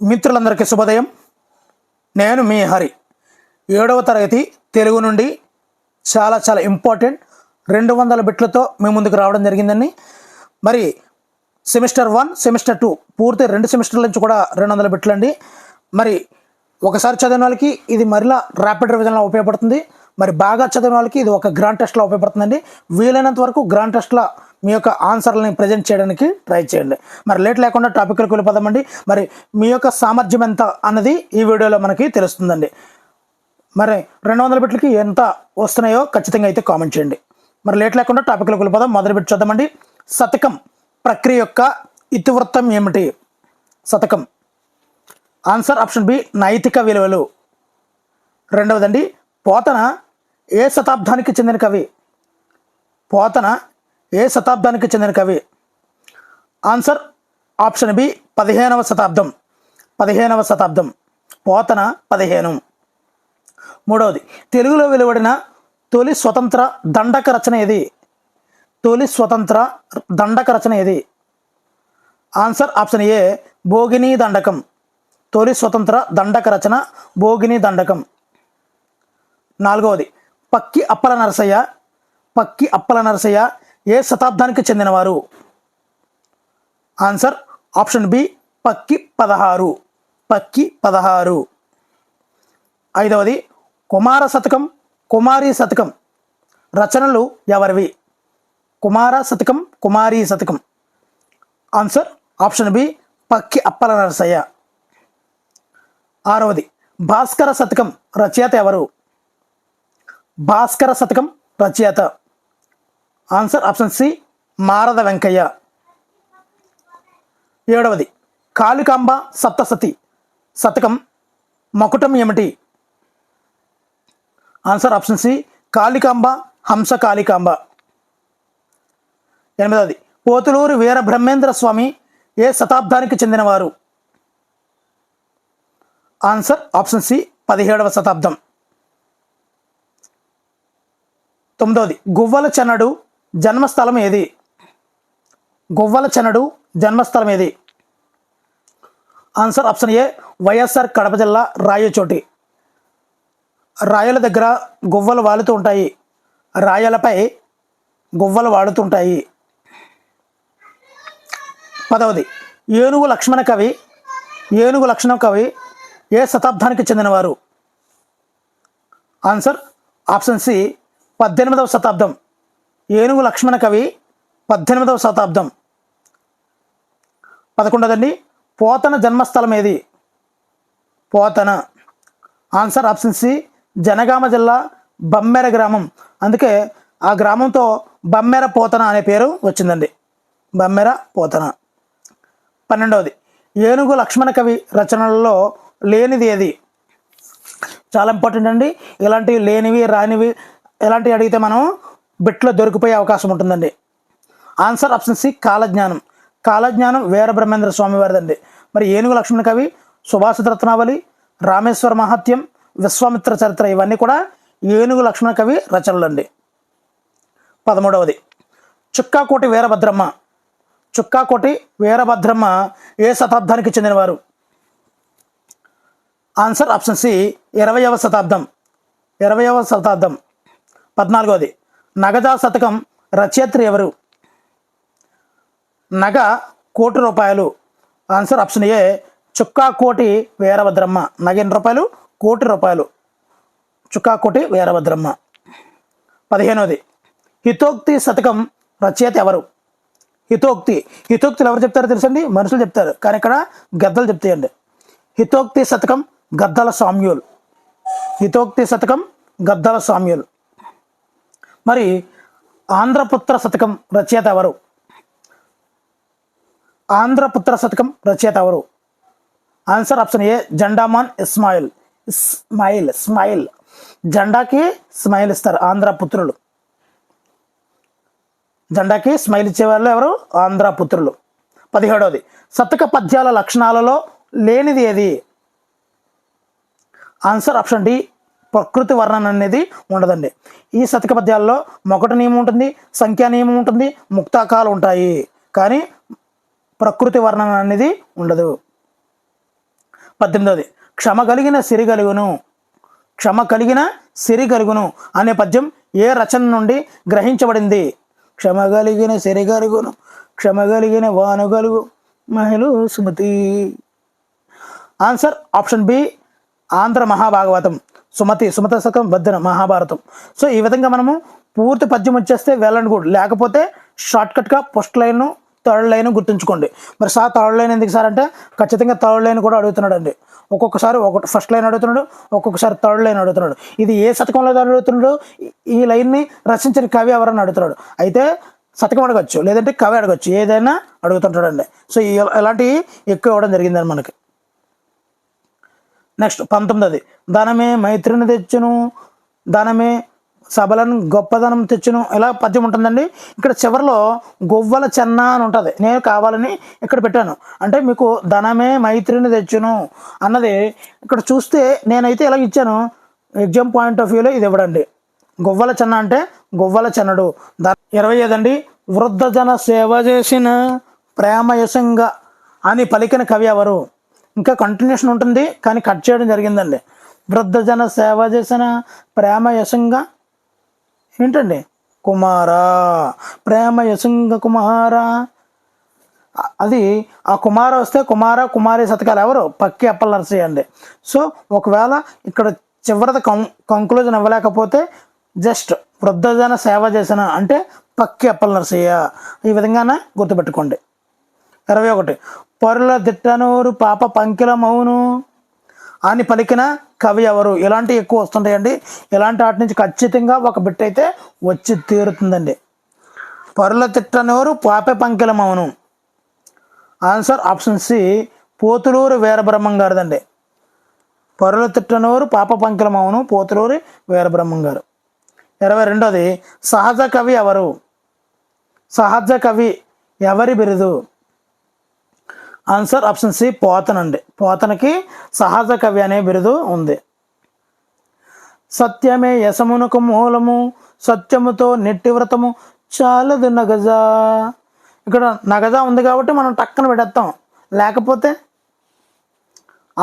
మిత్రులందరికీ శుభోదయం. నేను మీ హరి. 7వ తరగతి తెలుగు నుండి చాలా ఇంపార్టెంట్ 200 బిట్లతో మీ ముందుకు రావడం జరిగిందండి. మరి సెమిస్టర్ 1 సెమిస్టర్ 2 పూర్తి 2 సెమిస్టర్ల నుంచి కూడా 200 బిట్లు అండి. మరి ఒకసారి చదివిన వాళ్ళకి ఇది మరలా ర్యాపిడ్ రివిజన్లో ఉపయోగపడుతుంది. మరి బాగా చదివిన వాళ్ళకి ఇది ఒక గ్రాండ్ టెస్ట్లో ఉపయోగపడుతుందండి. వీలైనంత వరకు గ్రాండ్ టెస్ట్లో మీ యొక్క ఆన్సర్లని ప్రజెంట్ చేయడానికి ట్రై చేయండి. మరి లేట్ లేకుండా టాపిక్లకు వెళ్ళిపోదామండి. మరి మీ యొక్క సామర్థ్యం ఎంత అన్నది ఈ వీడియోలో మనకి తెలుస్తుందండి. మరి 200 బిట్లకి ఎంత వస్తున్నాయో ఖచ్చితంగా అయితే కామెంట్ చేయండి. మరి లేట్ లేకుండా టాపిక్లకు వెళ్ళిపోదాం. మొదటి బిట్ చూద్దామండి. శతకం ప్రక్రియ యొక్క ఇతివృత్తం ఏమిటి? శతకం ఆన్సర్ ఆప్షన్ బి నైతిక విలువలు. రెండవదండి, పోతన ఏ శతాబ్దానికి చెందిన కవి? పోతన ఏ శతాబ్దానికి చెందిన కవి? ఆన్సర్ ఆప్షన్ బి 15వ శతాబ్దం. 15వ శతాబ్దం. పోతన 15. మూడవది, తెలుగులో వెలువడిన తొలి స్వతంత్ర దండక రచన ఏది? తొలి స్వతంత్ర దండక రచన ఏది? ఆన్సర్ ఆప్షన్ ఏ భోగిని దండకం. తొలి స్వతంత్ర దండక రచన భోగిని దండకం. నాలుగవది, పక్కి అప్పల నరసయ్య. పక్కి అప్పల నరసయ్య ఏ శతాబ్దానికి చెందినవారు? Answer option B Pakki 16. Pakki 16. ఐదవది, కుమార శతకం కుమారీ శతకం రచనలు ఎవరివి? కుమార Shatakam Kumari Shatakam. Answer option B Pakki Appala Narasayya. ఆరవది, భాస్కర శతకం రచయిత ఎవరు? భాస్కర శతకం రచయిత. Answer option C Marada Venkayya. ఏడవది, కాళికాంబ సప్తసతి శతకం మకుటం ఏమిటి? ఆన్సర్ ఆప్షన్ సి కాళికాంబ హంస కాళికాంబ. ఎనిమిదవది, పోతులూరి వీర బ్రహ్మేంద్ర స్వామి ఏ శతాబ్దానికి చెందినవారు? ఆన్సర్ ఆప్షన్ సి 17వ శతాబ్దం. తొమ్మిదవది, గువ్వల చెన్నడు జన్మస్థలం ఏది? గువ్వల చెన్నడు జన్మస్థలం ఏది? ఆన్సర్ ఆప్షన్ ఏ వైఎస్ఆర్ కడప జిల్లా రాయచోటి. రాయల దగ్గర గువ్వలు వాలుతూ ఉంటాయి. రాయలపై గువ్వలు వాడుతుంటాయి. పదవది, ఏనుగు లక్ష్మణ కవి. ఏనుగు లక్ష్మణ కవి ఏ శతాబ్దానికి చెందినవారు? ఆన్సర్ ఆప్షన్ సి 18వ శతాబ్దం. ఏనుగు లక్ష్మణ కవి 18వ శతాబ్దం. 11వదండి, పోతన జన్మస్థలం ఏది? Pothana. Answer option C Jangaon జిల్లా బమ్మెర గ్రామం. అందుకే ఆ గ్రామంతో బమ్మెర పోతన అనే పేరు వచ్చిందండి. బమ్మెర పోతన. 12వది, ఏనుగు లక్ష్మణ కవి రచనలలో లేనిది ఏది? చాలా ఇంపార్టెంట్ అండి. ఇలాంటివి లేనివి రానివి ఎలాంటివి అడిగితే మనం బిట్లో దొరికిపోయే అవకాశం ఉంటుందండి. ఆన్సర్ ఆప్షన్ సి కాలజ్ఞానం. కాలజ్ఞానం వీర బ్రహ్మేంద్ర స్వామి వారిదండి. మరి ఏనుగు లక్ష్మణ కవి, సుభాషిత రత్నావళి, రామేశ్వర మహాత్యం, విశ్వామిత్ర చరిత్ర ఇవన్నీ కూడా ఏనుగు లక్ష్మణ కవి రచనలు అండి. 13వది, చుక్కాకోటి వీరభద్రమ్మ. చుక్కాకోటి వీరభద్రమ్మ ఏ శతాబ్దానికి చెందినవారు? ఆన్సర్ ఆప్షన్ సి 20వ శతాబ్దం. 20వ శతాబ్దం. 14వది, నగజా శతకం రచయిత్రి ఎవరు? నగ కోటి రూపాయలు. ఆన్సర్ ఆప్షన్ ఏ చుక్కాకోటి వీరభద్రమ్మ. నగ ఎన్ని రూపాయలు? కోటి రూపాయలు. చుక్కాకోటి వీరభద్రమ్మ. 15వది, హితోక్తి శతకం రచయిత ఎవరు? హితోక్తి. హితోక్తులు ఎవరు చెప్తారో తెలుసండి? మనుషులు చెప్తారు, కానీ ఇక్కడ గద్దలు చెప్తాయండి. హితోక్తి శతకం గద్దల సామ్యూల్. హితోక్తి శతకం గద్దల సామ్యూల్. మరి ఆంధ్రపుత్ర శతకం రచయిత ఎవరు? ఆంధ్రపుత్ర శతకం రచయిత ఎవరు? ఆన్సర్ ఆప్షన్ ఏ జెండామాన్ ఇస్మాయిల్. స్మైల్. జెండాకి స్మైల్ ఇస్తారు ఆంధ్రపుత్రులు. జెండాకి స్మైల్ ఇచ్చేవాళ్ళు ఎవరు? ఆంధ్రపుత్రులు. 17వది, శతక పద్యాల లక్షణాలలో లేనిది ఏది? ఆన్సర్ ఆప్షన్ డి ప్రకృతి వర్ణన అనేది ఉండదండి. ఈ శతక పద్యాల్లో మొకటి నియమం ఉంటుంది, సంఖ్యా నియమం ఉంటుంది, ముక్తాకాలు ఉంటాయి, కానీ ప్రకృతి వర్ణన అనేది ఉండదు. 18ది క్షమ కలిగిన సిరి కలుగును, క్షమ కలిగిన సిరి కలుగును అనే పద్యం ఏ రచన నుండి గ్రహించబడింది? క్షమ కలిగిన సిరి కలుగును, క్షమ కలిగిన వాను కలుగు మహిళ సుమతి. Answer option B Andhra Mahabhagavatam. సుమత శతకం వద్దన మహాభారతం. సో ఈ విధంగా మనము పూర్తి పద్యం వచ్చేస్తే వెల్ అండ్ గుడ్, లేకపోతే షార్ట్కట్గా ఫస్ట్ లైన్ థర్డ్ లైన్ గుర్తుంచుకోండి. మరి సార్ థర్డ్ లైన్ ఎందుకు సార్ అంటే ఖచ్చితంగా థర్డ్ లైన్ కూడా అడుగుతున్నాడు అండి. ఒక్కొక్కసారి ఫస్ట్ లైన్ అడుగుతున్నాడు, ఒక్కొక్కసారి థర్డ్ లైన్ అడుగుతున్నాడు. ఇది ఏ శతకంలో అడుగుతున్నాడు, ఈ లైన్ని రచించిన కవి ఎవరని అడుగుతున్నాడు. అయితే శతకం అడగచ్చు, లేదంటే కవి అడగచ్చు, ఏదైనా అడుగుతుంటాడండి. సో ఇలాంటివి ఎక్కువ ఇవ్వడం జరిగిందండి మనకి. నెక్స్ట్ 19ది ధనమే మైత్రిని తెచ్చును, ధనమే సబలను గొప్పదనం తెచ్చును, ఇలా పద్యం ఉంటుందండి. ఇక్కడ చివరిలో గొవ్వల చెన్న అని ఉంటుంది. నేను కావాలని ఇక్కడ పెట్టాను. అంటే మీకు ధనమే మైత్రిని తెచ్చును అన్నది ఇక్కడ చూస్తే నేనైతే ఇలా ఇచ్చాను. ఎగ్జామ్ పాయింట్ ఆఫ్ వ్యూలో ఇది ఇవ్వడండి. గొవ్వల చెన్న అంటే గొవ్వల చెన్నడు. 25 అండి వృద్ధజన సేవ చేసిన ప్రేమయసంగా అని పలికిన కవి ఎవరు? ఇంకా కంటిన్యూషన్ ఉంటుంది కానీ కట్ చేయడం జరిగిందండి. వృద్ధజన సేవ చేసిన ప్రేమయసంగా ఏంటండి? కుమారా, ప్రేమయసంగ కుమారా. అది ఆ కుమార వస్తే కుమార కుమారి శతకాలు ఎవరు? పక్కి అప్పల నరసయ్య అండి. సో ఒకవేళ ఇక్కడ చివరిది కంక్లూజన్ ఇవ్వలేకపోతే జస్ట్ వృద్ధజన సేవ చేసిన అంటే పక్కి అప్పల నరసయ్య. ఈ విధంగానే గుర్తుపెట్టుకోండి. 21 పరుల దిట్టనూరు పాప పంకిల మౌను అని పలికిన కవి ఎవరు? ఇలాంటివి ఎక్కువ వస్తుంటాయండి. ఇలాంటి వాటి నుంచి ఖచ్చితంగా ఒక బిట్ అయితే వచ్చి తీరుతుందండి. పరుల తిట్టనూరు పాప పంకిల మౌను. Answer option C Pothuluru Veerabrahmam గారిదండి. పరుల తిట్టనూరు పాప పంకిల మౌను పోతులూరి వీరబ్రహ్మం గారు. 22ది సహజ కవి ఎవరు? సహజ కవి ఎవరి బిరుదు? ఆన్సర్ ఆప్షన్ సి పోతన అండి. పోతనకి సహజ కవి అనే బిరుదు ఉంది. సత్యమే యశమునకు మూలము, సత్యముతో నెట్టి వ్రతము చాలదు నగజ. ఇక్కడ నగజ ఉంది కాబట్టి మనం టక్కన పెడతాం, లేకపోతే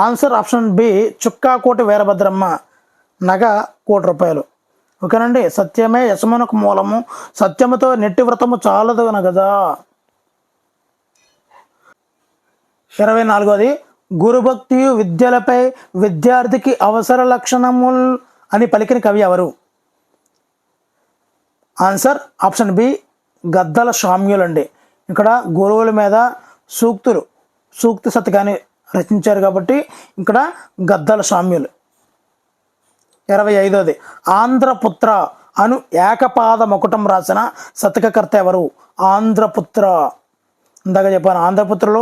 answer option B Chukkakoti Veerabhadramma. నగ ₹1,00,00,000. ఓకేనండి. సత్యమే యశమునకు మూలము, సత్యముతో నెట్టి వ్రతము చాలదు నగజ. 24ది గురుభక్తియు విద్యలపై విద్యార్థికి అవసర లక్షణముల్ అని పలికిన కవి ఎవరు? ఆన్సర్ ఆప్షన్ బి గద్దల శామ్యులు అండి. ఇక్కడ గురువుల మీద సూక్తి శతకాన్ని రచించారు కాబట్టి ఇక్కడ గద్దల శామ్యులు. 25ది ఆంధ్రపుత్ర అను ఏకపాద మకుటం రాసిన శతకకర్త ఎవరు? ఆంధ్రపుత్ర ఇందాక చెప్పాను. ఆంధ్రపుత్రలో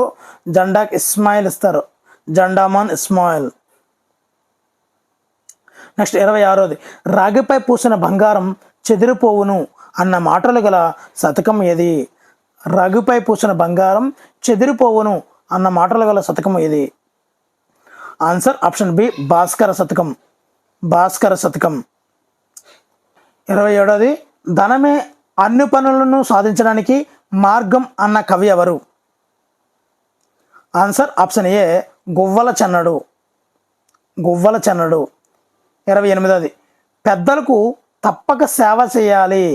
జెండాకి ఇస్మాయిల్ ఇస్తారు, జెండామాన్ ఇస్మాయిల్. నెక్స్ట్ 26ది రాగిపై పూసిన బంగారం చెదిరిపోవును అన్న మాటలు గల శతకం ఏది? రాగిపై పూసిన బంగారం చెదిరిపోవును అన్న మాటలు గల శతకం ఏది? ఆన్సర్ ఆప్షన్ బి భాస్కర శతకం. భాస్కర శతకం. 27ది ధనమే అన్ని పనులను సాధించడానికి మార్గం అన్న కవి ఎవరు? ఆన్సర్ ఆప్షన్ ఏ గువ్వల చెన్నడు. గువ్వల చెన్నడు. 28ది పెద్దలకు తప్పక సేవ చేయాలి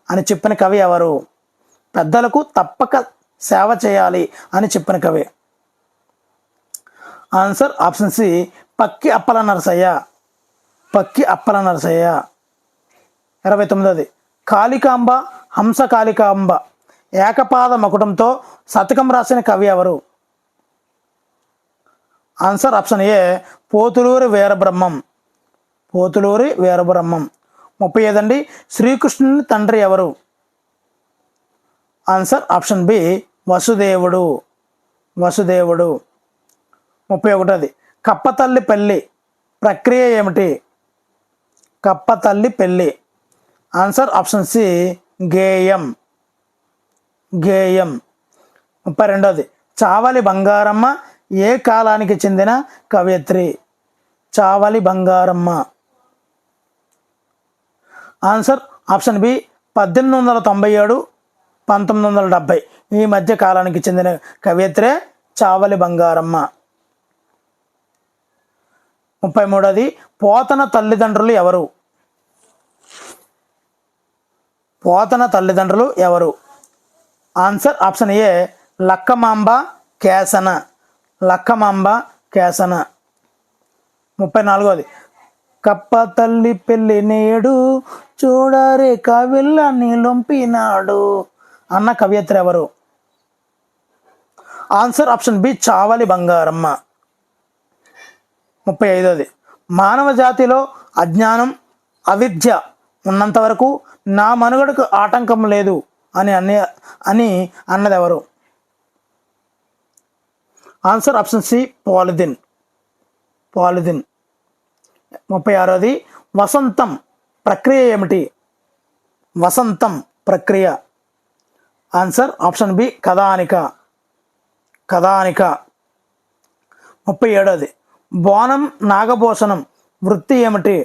అని చెప్పిన కవి ఎవరు? పెద్దలకు తప్పక సేవ చేయాలి అని చెప్పిన కవి. Answer option C Pakki Appala Narasayya. Pakki Appala Narasayya. 29ది కాళికాంబ హంస కాళికాంబ ఏకపాద మకుటంతో శతకం రాసిన కవి ఎవరు? Answer option A Pothuluri Veerabrahmam. Pothuluri Veerabrahmam. 35 అండి శ్రీకృష్ణుని తండ్రి ఎవరు? ఆన్సర్ ఆప్షన్ బి వసుదేవుడు. వసుదేవుడు. 31ది కప్పతల్లి పెళ్ళి ప్రక్రియ ఏమిటి? కప్పతల్లి పెళ్ళి. ఆన్సర్ ఆప్షన్ సి గేయం. గేయం. 32ది చావలి బంగారమ్మ ఏ కాలానికి చెందిన కవయిత్రి? Chavali Bangaramma. Answer option B 1897 1970 ఈ మధ్య కాలానికి చెందిన కవయిత్రే చావలి బంగారమ్మ. 33ది పోతన తల్లిదండ్రులు ఎవరు? పోతన తల్లిదండ్రులు ఎవరు? Answer option A Lakkamamba Kesana. Lakkamamba Kesana. 34ది కప్ప తల్లి పెళ్ళి నేడు చూడరే కవిళ్ళని లొంపినాడు అన్న కవియత్రి ఎవరు? Answer option B Chavali Bangaramma. 35ది మానవ జాతిలో అజ్ఞానం అవిద్య ఉన్నంత వరకు నా మనుగడకు ఆటంకం లేదు అని అన్నది ఎవరు? Answer option C polythene. 36ది వసంతం ప్రక్రియ ఏమిటి? వసంతం ప్రక్రియ. ఆన్సర్ ఆప్షన్ బి కథానిక. 37ది బోనం నాగభూషణం వృత్తి ఏమిటి?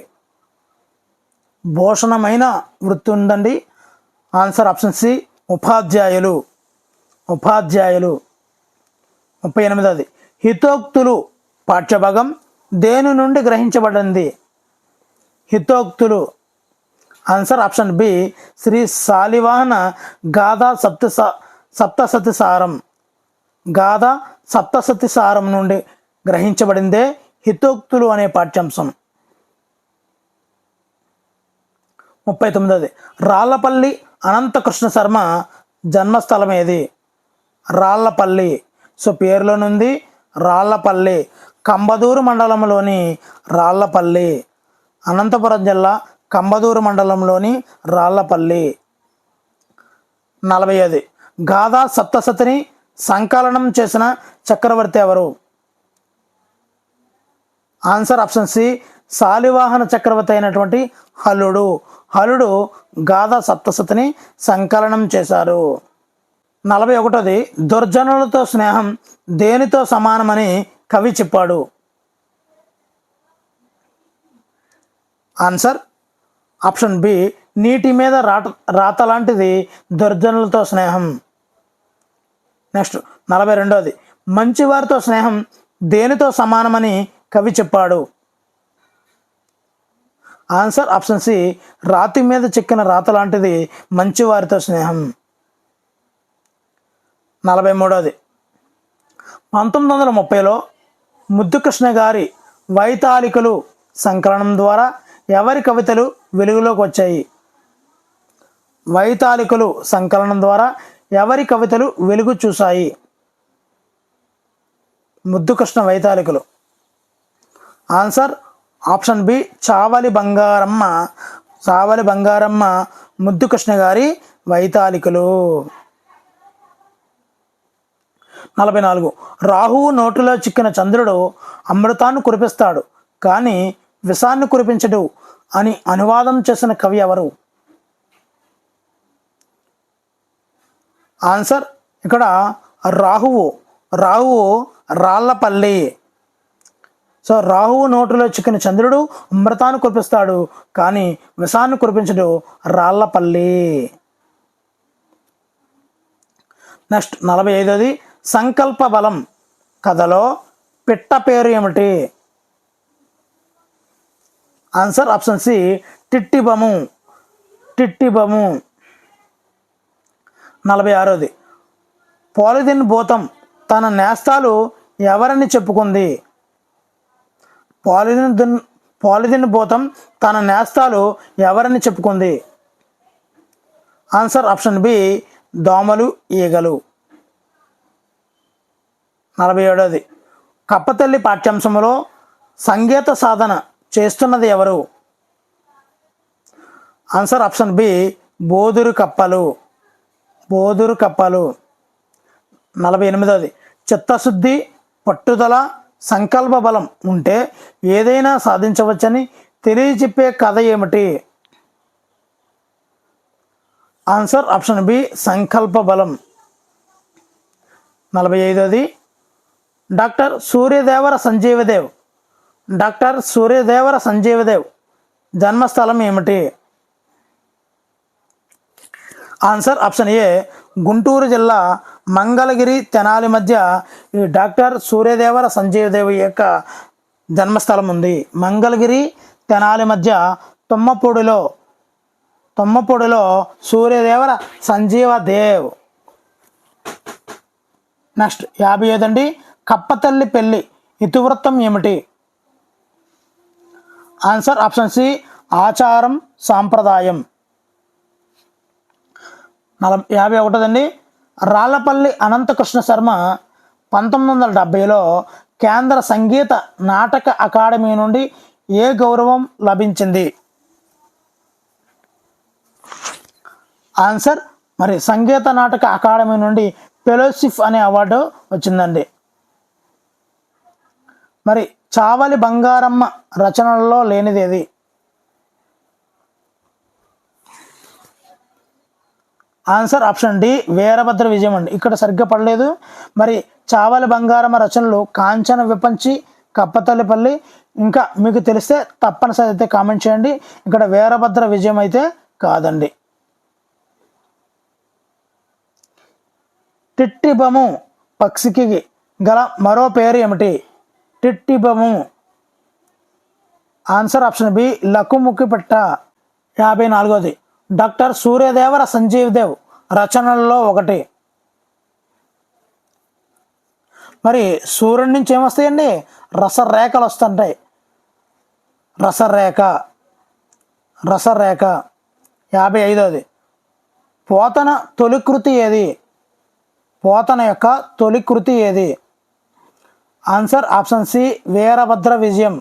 భూషణమైన వృత్తి ఉందండి. ఆన్సర్ ఆప్షన్ సి ఉపాధ్యాయులు. 38ది హితోక్తులు పాఠ్యభాగం దేని నుండి గ్రహించబడింది? హితోక్తులు. Answer option B Sri Shalivahana Gatha Saptasatisaram. Gatha Saptasatisaram నుండి గ్రహించబడిందే హితోక్తులు అనే పాఠ్యాంశం. 39ది రాళ్లపల్లి అనంతకృష్ణ శర్మ జన్మస్థలం ఏది? రాళ్లపల్లి. సో పేరులో నుండి రాళ్లపల్లి, కంబదూరు మండలంలోని రాళ్లపల్లి, అనంతపురం జిల్లా కంబదూరు మండలంలోని రాళ్లపల్లి. 40ది గాథా సప్తసతిని సంకలనం చేసిన చక్రవర్తి ఎవరు? ఆన్సర్ ఆప్షన్ సి శాలివాహన చక్రవర్తి అయినటువంటి హలుడు. హలుడు గాథా సప్తసతిని సంకలనం చేశారు. 41ది దుర్జనులతో స్నేహం దేనితో సమానమని కవి చెప్పాడు? ఆన్సర్ ఆప్షన్ బి నీటి మీద రాత లాంటిది దుర్జనులతో స్నేహం. నెక్స్ట్ 42ది మంచివారితో స్నేహం దేనితో సమానమని కవి చెప్పాడు? ఆన్సర్ ఆప్షన్ సి రాతి మీద చెక్కిన రాత లాంటిది మంచివారితో స్నేహం. 43ది 1930లో ముద్దుకృష్ణ గారి వైతాళికలు సంకలనం ద్వారా ఎవరి కవితలు వెలుగులోకి వచ్చాయి? వైతాళికలు సంకలనం ద్వారా ఎవరి కవితలు వెలుగు చూశాయి? Muddukrishna Vaitalikalu. Answer option B Chavali Bangaramma. Chavali Bangaramma Muddukrishna గారి వైతాళికలు. 44 రాహువు నోటిలో చిక్కిన చంద్రుడు అమృతాన్ని కురిపిస్తాడు కానీ విషాన్ని కురిపించడు అని అనువాదం చేసిన కవి ఎవరు? ఆన్సర్ ఇక్కడ రాహువు రాళ్లపల్లి. సో రాహువు నోటిలో చిక్కిన చంద్రుడు అమృతాన్ని కురిపిస్తాడు కానీ విషాన్ని కురిపించడు రాళ్లపల్లి. నెక్స్ట్ 45ది సంకల్ప బలం కథలో పిట్ట పేరు ఏమిటి? ఆన్సర్ ఆప్షన్ సి టిట్టిబము. 46ది పాలిథిన్ భూతం తన నేస్తాలు ఎవరని చెప్పుకుంది? పాలిథిన్ భూతం తన నేస్తాలు ఎవరని చెప్పుకుంది? ఆన్సర్ ఆప్షన్ బి దోమలు ఈగలు. 47ది కప్పతల్లి పాఠ్యాంశంలో సంగీత సాధన చేస్తున్నది ఎవరు? ఆన్సర్ ఆప్షన్ బి బోదురు కప్పలు. 48ది చిత్తశుద్ధి పట్టుదల సంకల్ప బలం ఉంటే ఏదైనా సాధించవచ్చని తెలియచెప్పే కథ ఏమిటి? ఆన్సర్ ఆప్షన్ బి సంకల్ప బలం. 45ది డాక్టర్ సూర్యదేవర సంజీవదేవ్ జన్మస్థలం ఏమిటి? ఆన్సర్ ఆప్షన్ ఏ గుంటూరు జిల్లా మంగళగిరి తెనాలి మధ్య ఈ డాక్టర్ సూర్యదేవర సంజీవదేవి యొక్క జన్మస్థలం ఉంది. మంగళగిరి తెనాలి మధ్య తుమ్మపూడిలో సూర్యదేవర సంజీవ దేవ్. నెక్స్ట్ 55 అండి. కప్పతల్లి పెళ్ళి ఇతివృత్తం ఏమిటి? ఆన్సర్ ఆప్షన్ సి ఆచారం సాంప్రదాయం. 51 అండి. రాళ్లపల్లి అనంతకృష్ణ శర్మ 1970లో కేంద్ర సంగీత నాటక అకాడమీ నుండి ఏ గౌరవం లభించింది? ఆన్సర్ మరి సంగీత నాటక అకాడమీ నుండి ఫెలోషిప్ అనే అవార్డు వచ్చిందండి. మరి చావలి బంగారమ్మ రచనలలో లేనిది ఏది? ఆన్సర్ ఆప్షన్ డి వీరభద్ర విజయం అండి. ఇక్కడ సరిగ్గా పడలేదు. మరి చావలి బంగారమ్మ రచనలు కాంచన విపంచి, కప్పతల్లిపల్లి. ఇంకా మీకు తెలిస్తే తప్పనిసరి అయితే కామెంట్ చేయండి. ఇక్కడ వీరభద్ర విజయం అయితే కాదండి. టిట్టిబము పక్షికి గల మరో పేరు ఏమిటి? టిట్టిబము. ఆన్సర్ ఆప్షన్ బి లకుముకి పెట్ట. 54. డాక్టర్ సూర్యదేవర సంజీవ్ దేవ్ రచనల్లో ఒకటి. మరి సూర్యుడి నుంచి ఏమొస్తాయండి? రసరేఖలు వస్తుంటాయి. రసరేఖ. 55. పోతన తొలికృతి ఏది? పోతన యొక్క తొలికృతి ఏది? ఆన్సర్ ఆప్షన్ సి వీరభద్ర విజయం.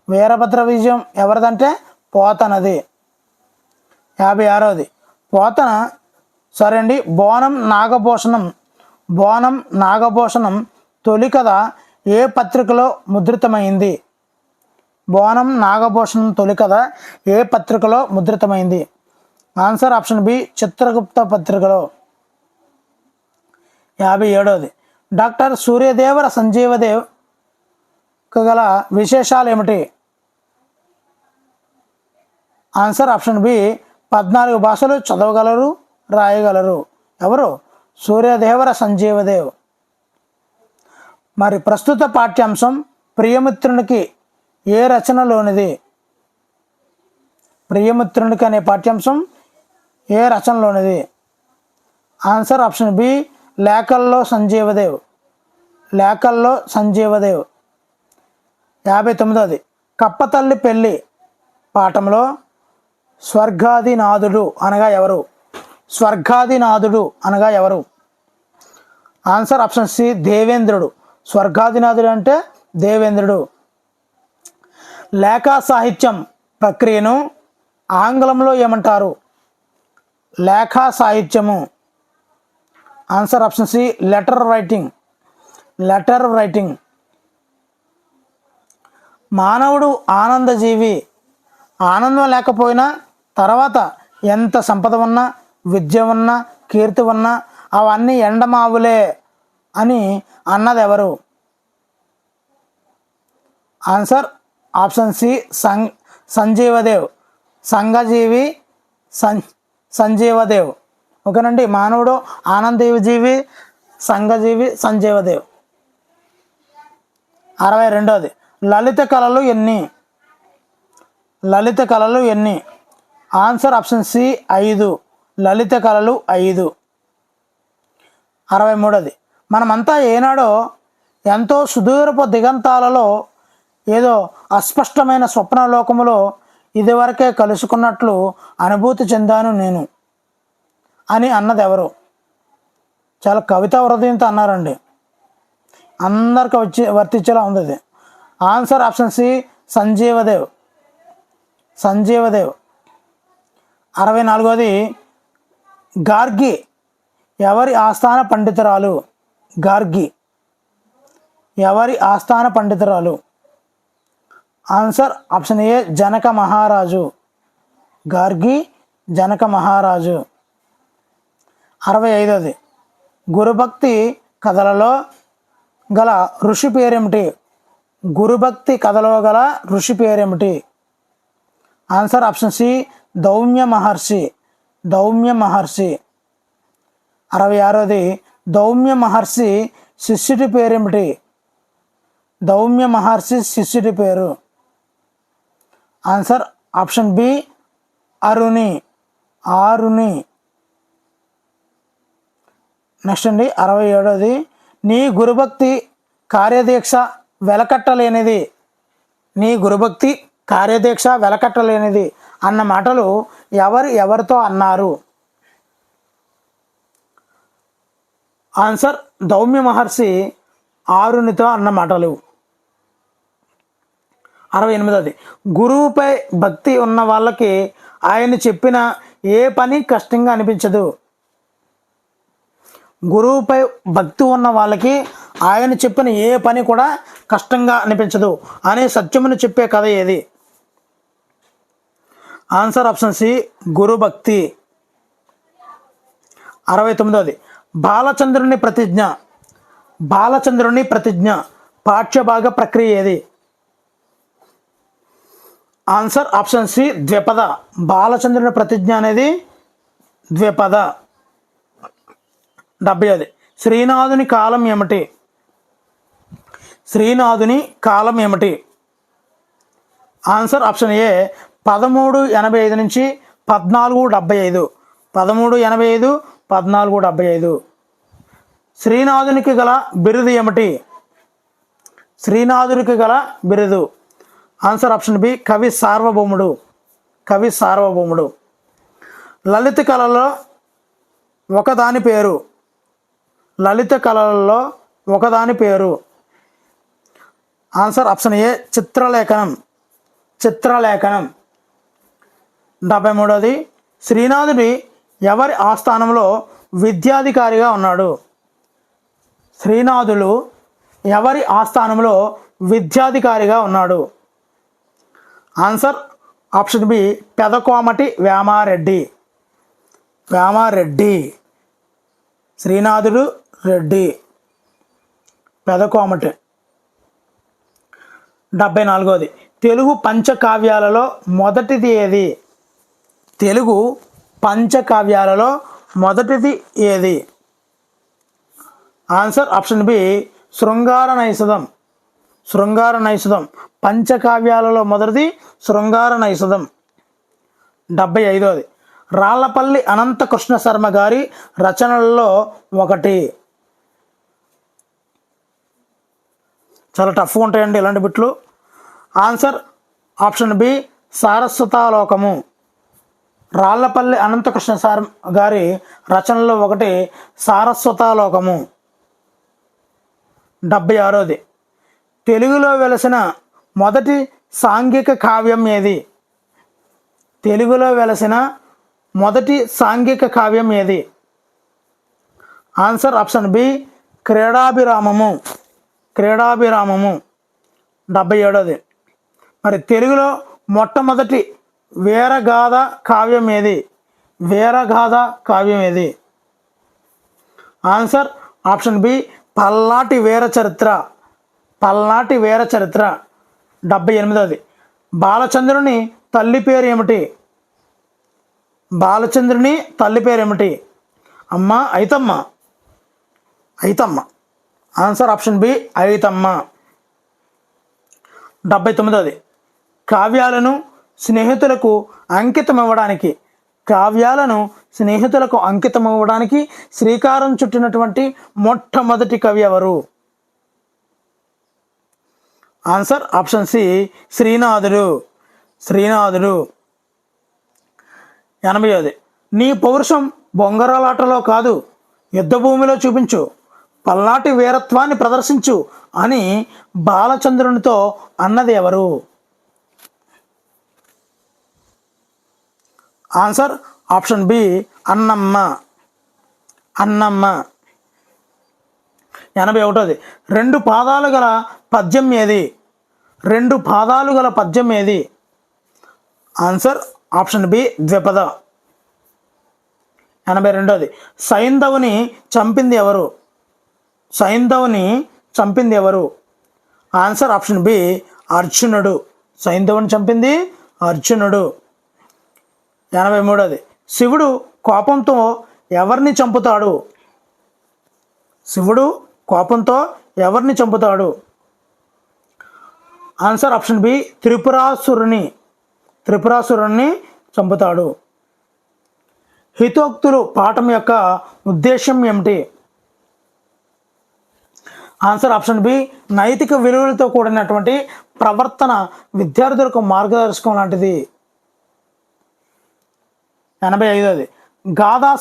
వీరభద్ర విజయం ఎవరిదంటే పోతనది. 56. పోతన సరే అండి. బోనం నాగభూషణం తొలి కథ ఏ పత్రికలో ముద్రితమైంది? బోనం నాగభూషణం తొలి కథ ఏ పత్రికలో ముద్రితమైంది? ఆన్సర్ ఆప్షన్ బి చిత్రగుప్త పత్రికలో. 57. డాక్టర్ సూర్యదేవర సంజీవదేవ్ గల విశేషాలు ఏమిటి? ఆన్సర్ ఆప్షన్ బి 14 భాషలు చదవగలరు, రాయగలరు. ఎవరు? సూర్యదేవర సంజీవదేవ్. మరి ప్రస్తుత పాఠ్యాంశం ప్రియమిత్రునికి ఏ రచనలోనిది? ప్రియమిత్రునికి అనే పాఠ్యాంశం ఏ రచనలోనిది? ఆన్సర్ ఆప్షన్ బి లేఖల్లో సంజీవదేవ్. 59. కప్పతల్లి పెళ్ళి పాఠంలో స్వర్గాదినాథుడు అనగా ఎవరు? ఆన్సర్ ఆప్షన్ సి దేవేంద్రుడు. స్వర్గాదినాథుడు అంటే దేవేంద్రుడు. లేఖా సాహిత్యం ప్రక్రియను ఆంగ్లంలో ఏమంటారు? లేఖా సాహిత్యము. Answer option C letter writing. మానవుడు ఆనందజీవి. ఆనందం లేకపోయినా తర్వాత ఎంత సంపద ఉన్నా, విద్య ఉన్నా, కీర్తి ఉన్నా అవన్నీ ఎండమావులే అని అన్నది ఎవరు? Answer option C Sanjivdev. Sanjivdev. ఓకేనండి. మానవుడు ఆనందజీవి, సంజీవదేవ్. 62. లలిత కళలు ఎన్ని? Answer option C 5. లలిత కళలు 5. 63. మనమంతా ఏనాడో ఎంతో సుదూరపు దిగంతాలలో ఏదో అస్పష్టమైన స్వప్నలోకములో ఇదివరకే కలుసుకున్నట్లు అనుభూతి చెందాను నేను అని అన్నది ఎవరు? చాలా కవితా హృదయంతో అన్నారండి. అందరికి వర్తించేలా ఉంది ఇది. Answer option C Sanjivdev. 64. Gargi ఎవరి ఆస్థాన పండితురాలు? ఆన్సర్ ఆప్షన్ ఏ జనక మహారాజు. గార్గి జనక మహారాజు. 65. గురుభక్తి కథలలో గల ఋషి పేరేమిటి? Answer option C Dhaumya Maharshi. 66. Dhaumya Maharshi శిష్యుడి పేరేమిటి? దౌమ్య మహర్షి శిష్యుడి పేరు? Answer option B Aruni. Aruni. Next అండి 67ది. నీ గురుభక్తి కార్యదీక్ష వెలకట్టలేనిది. నీ గురుభక్తి కార్యదీక్ష వెలకట్టలేనిది అన్న మాటలు ఎవరితో అన్నారు? ఆన్సర్ దౌమ్య మహర్షి ఆరునితో అన్న మాటలు. 68ది. గురువుపై భక్తి ఉన్న వాళ్ళకి ఆయన చెప్పిన ఏ పని కష్టంగా అనిపించదు. గురువుపై భక్తి ఉన్న వాళ్ళకి ఆయన చెప్పిన ఏ పని కూడా కష్టంగా అనిపించదు అనే సత్యమును చెప్పే కథ ఏది? ఆన్సర్ ఆప్షన్ సి గురుభక్తి. 69ది. బాలచంద్రుని ప్రతిజ్ఞ. బాలచంద్రుని ప్రతిజ్ఞ పాఠ్యభాగ ప్రక్రియ ఏది? ఆన్సర్ ఆప్షన్ సి ద్విపద. బాలచంద్రుని ప్రతిజ్ఞ అనేది ద్విపద. 70ది. శ్రీనాథుని కాలం ఏమిటి? శ్రీనాథుని కాలం ఏమిటి? ఆన్సర్ ఆప్షన్ ఏ 1385 నుంచి 1475. 1385, 1475. శ్రీనాథునికి గల బిరుదు ఏమిటి? శ్రీనాథునికి గల బిరుదు. ఆన్సర్ ఆప్షన్ బి కవి సార్వభౌముడు. కవి సార్వభౌముడు. లలిత కళలో ఒకదాని పేరు? లలిత కళలలో ఒకదాని పేరు? ఆన్సర్ ఆప్షన్ ఏ చిత్రలేఖనం. చిత్రలేఖనం. 73ది. శ్రీనాథుడి ఎవరి ఆస్థానంలో విద్యాధికారిగా ఉన్నాడు? శ్రీనాథులు ఎవరి ఆస్థానంలో విద్యాధికారిగా ఉన్నాడు? Answer option B Pedakomati Vemareddy. Vemareddy. శ్రీనాథుడు రెడ్డి. పెదకోమటి. 74ది. తెలుగు పంచకావ్యాలలో మొదటిది ఏది? తెలుగు పంచకావ్యాలలో మొదటిది ఏది? ఆన్సర్ ఆప్షన్ బి శృంగార నైషధం. శృంగార నైషధం. పంచకావ్యాలలో మొదటిది శృంగార నైషధం. 75ది. రాళ్లపల్లి అనంతకృష్ణ శర్మ గారి రచనలలో ఒకటి. చాలా టఫ్గా ఉంటాయండి ఇలాంటి బిట్లు. Answer option B Saraswatalokamu. Rallapalli Anantakrishna Sharma గారి రచనలో ఒకటి సారస్వతాలోకము. 76ది. తెలుగులో వెలసిన మొదటి సాంఘిక కావ్యం ఏది? తెలుగులో వెలసిన మొదటి సాంఘిక కావ్యం ఏది? Answer option B Kridabhiramamu. Kridabhiramamu. 77ది. మరి తెలుగులో మొట్టమొదటి వీరగాథ కావ్యం ఏది? వీరగాథ కావ్యం ఏది? ఆన్సర్ ఆప్షన్ బి పల్నాటి వీరచరిత్ర. పల్నాటి వీరచరిత్ర. 78ది. బాలచంద్రుని తల్లి పేరు ఏమిటి? బాలచంద్రుని తల్లి పేరు ఏమిటి? అమ్మ Aitamma. Aitamma. Answer option B Aitamma. 79ది. కావ్యాలను స్నేహితులకు అంకితం ఇవ్వడానికి కావ్యాలను స్నేహితులకు అంకితం ఇవ్వడానికి శ్రీకారం చుట్టినటువంటి మొట్టమొదటి కవి ఎవరు? ఆన్సర్ ఆప్షన్ సి శ్రీనాథుడు. శ్రీనాథుడు. 80ది. నీ పౌరుషం బొంగరాలాటలో కాదు యుద్ధభూమిలో చూపించు, పల్నాటి వీరత్వాన్ని ప్రదర్శించు అని బాలచంద్రునితో అన్నది ఎవరు? Answer option B Annamma. Annamma. 81ది. రెండు పాదాలు గల పద్యం ఏది? రెండు పాదాలు గల పద్యం ఏది? ఆన్సర్ ఆప్షన్ బి ద్విపద. 82ది. సైంధవుని చంపింది ఎవరు? సైంధవుని చంపింది ఎవరు? ఆన్సర్ ఆప్షన్ బి అర్జునుడు. సైంధవుని చంపింది అర్జునుడు. 83ది. శివుడు కోపంతో ఎవరిని చంపుతాడు? శివుడు కోపంతో ఎవరిని చంపుతాడు? ఆన్సర్ ఆప్షన్ బి త్రిపురాసురుణ్ణి చంపుతాడు. హితోక్తులు పాఠం యొక్క ఉద్దేశం ఏమిటి? ఆన్సర్ ఆప్షన్ బి నైతిక విలువలతో కూడినటువంటి ప్రవర్తన విద్యార్థులకు మార్గదర్శకం లాంటిది. 85ది గాథా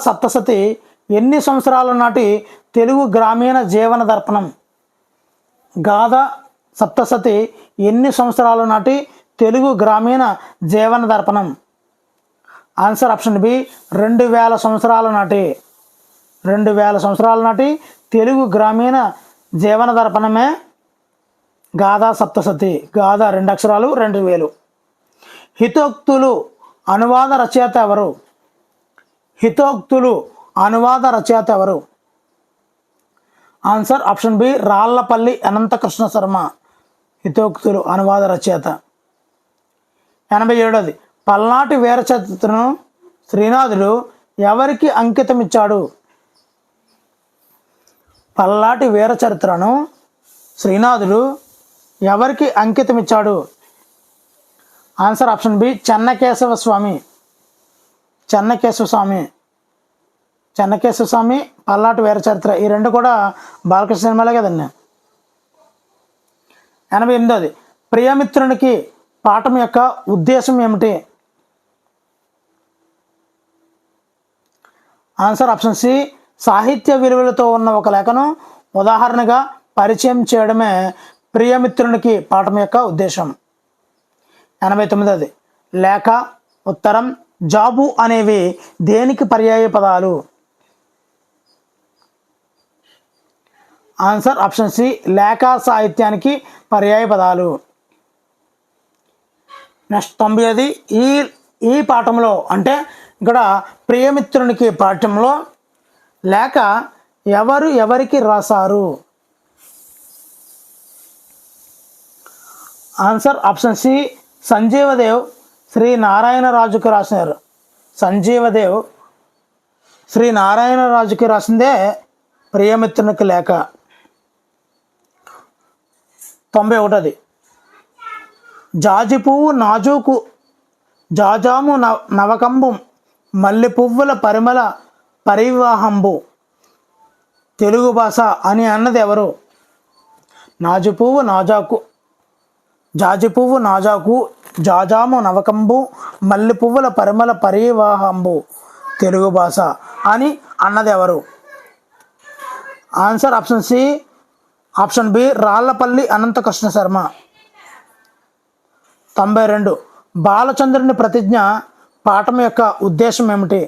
సప్తసతి ఎన్ని సంవత్సరాల నాటి తెలుగు గ్రామీణ జీవన దర్పణం? గాథా సప్తసతి ఎన్ని సంవత్సరాల నాటి తెలుగు గ్రామీణ జీవన దర్పణం? ఆన్సర్ ఆప్షన్ బి 2000 సంవత్సరాల నాటి. 2000 సంవత్సరాల నాటి తెలుగు గ్రామీణ జీవన దర్పణమే గాథా సప్తసతి. గాథ 2 అక్షరాలు 2000. హితోక్తులు అనువాద రచయిత ఎవరు? హితోక్తులు అనువాద రచయిత ఎవరు? Answer option B Rallapalli Anantakrishna Sharma హితోక్తులు అనువాద రచయిత. 87ది పల్నాటి వీర చరిత్రను శ్రీనాథుడు ఎవరికి అంకితం ఇచ్చాడు? పల్నాటి వీర చరిత్రను శ్రీనాథుడు ఎవరికి అంకితం ఇచ్చాడు? ఆన్సర్ ఆప్షన్ బి చెన్నకేశవ స్వామి పల్నాటి వీర చరిత్ర. ఈ రెండు కూడా బాలకృష్ణ సినిమాలే కదండి. 88ది ప్రియమిత్రునికి పాఠం యొక్క ఉద్దేశం ఏమిటి? ఆన్సర్ ఆప్షన్ సి సాహిత్య విలువలతో ఉన్న ఒక లేఖను ఉదాహరణగా పరిచయం చేయడమే ప్రియమిత్రునికి పాఠం యొక్క ఉద్దేశం. 89ది లేఖ, ఉత్తరం, జాబు అనేవి దేనికి పర్యాయ పదాలు? ఆన్సర్ ఆప్షన్ సి లేఖ సాహిత్యానికి పర్యాయ పదాలు. నెక్స్ట్ 90ది ఈ పాఠంలో అంటే ఇక్కడ ప్రియమిత్రునికి పాఠ్యంలో లేఖ ఎవరికి రాశారు? Answer option C Sanjeevadev Sri నారాయణరాజుకి రాసినారు. సంజీవదేవ్ శ్రీ నారాయణరాజుకి రాసిందే ప్రియమిత్రునికి లేఖ. 91ది జాజి పువ్వు నాజూకు జాజాము నవకంబు మల్లె పువ్వుల పరిమళ పరివాహంబు తెలుగు భాష అని అన్నది ఎవరు? జాజి పువ్వు నాజాకు జాజాము నవకంబు మల్లె పువ్వుల పరిమళ పరివాహంబు తెలుగు భాష అని అన్నది ఎవరు? Answer option C option B Rallapalli Anantakrishna Sharma. 92 బాలచంద్రుని ప్రతిజ్ఞ పాఠం యొక్క ఉద్దేశం ఏమిటి?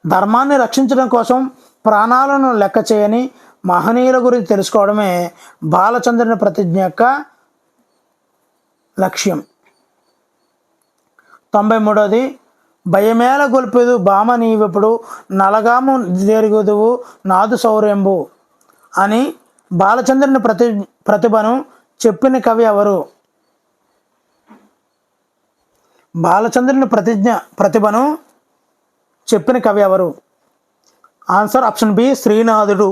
ధర్మాన్ని రక్షించడం కోసం ప్రాణాలను లెక్క చేయని మహనీయుల గురించి తెలుసుకోవడమే బాలచంద్రుని ప్రతిజ్ఞ యొక్క లక్ష్యం. 93ది భయమేల గొల్పెదు బామ నీవెప్పుడు నలగాము జరుగుదువు నాదు శౌర్యంబు అని బాలచంద్రుని ప్రతిభను చెప్పిన కవి ఎవరు? బాలచంద్రుని ప్రతిభను చెప్పిన కవి ఎవరు? ఆన్సర్ ఆప్షన్ బి శ్రీనాథుడు.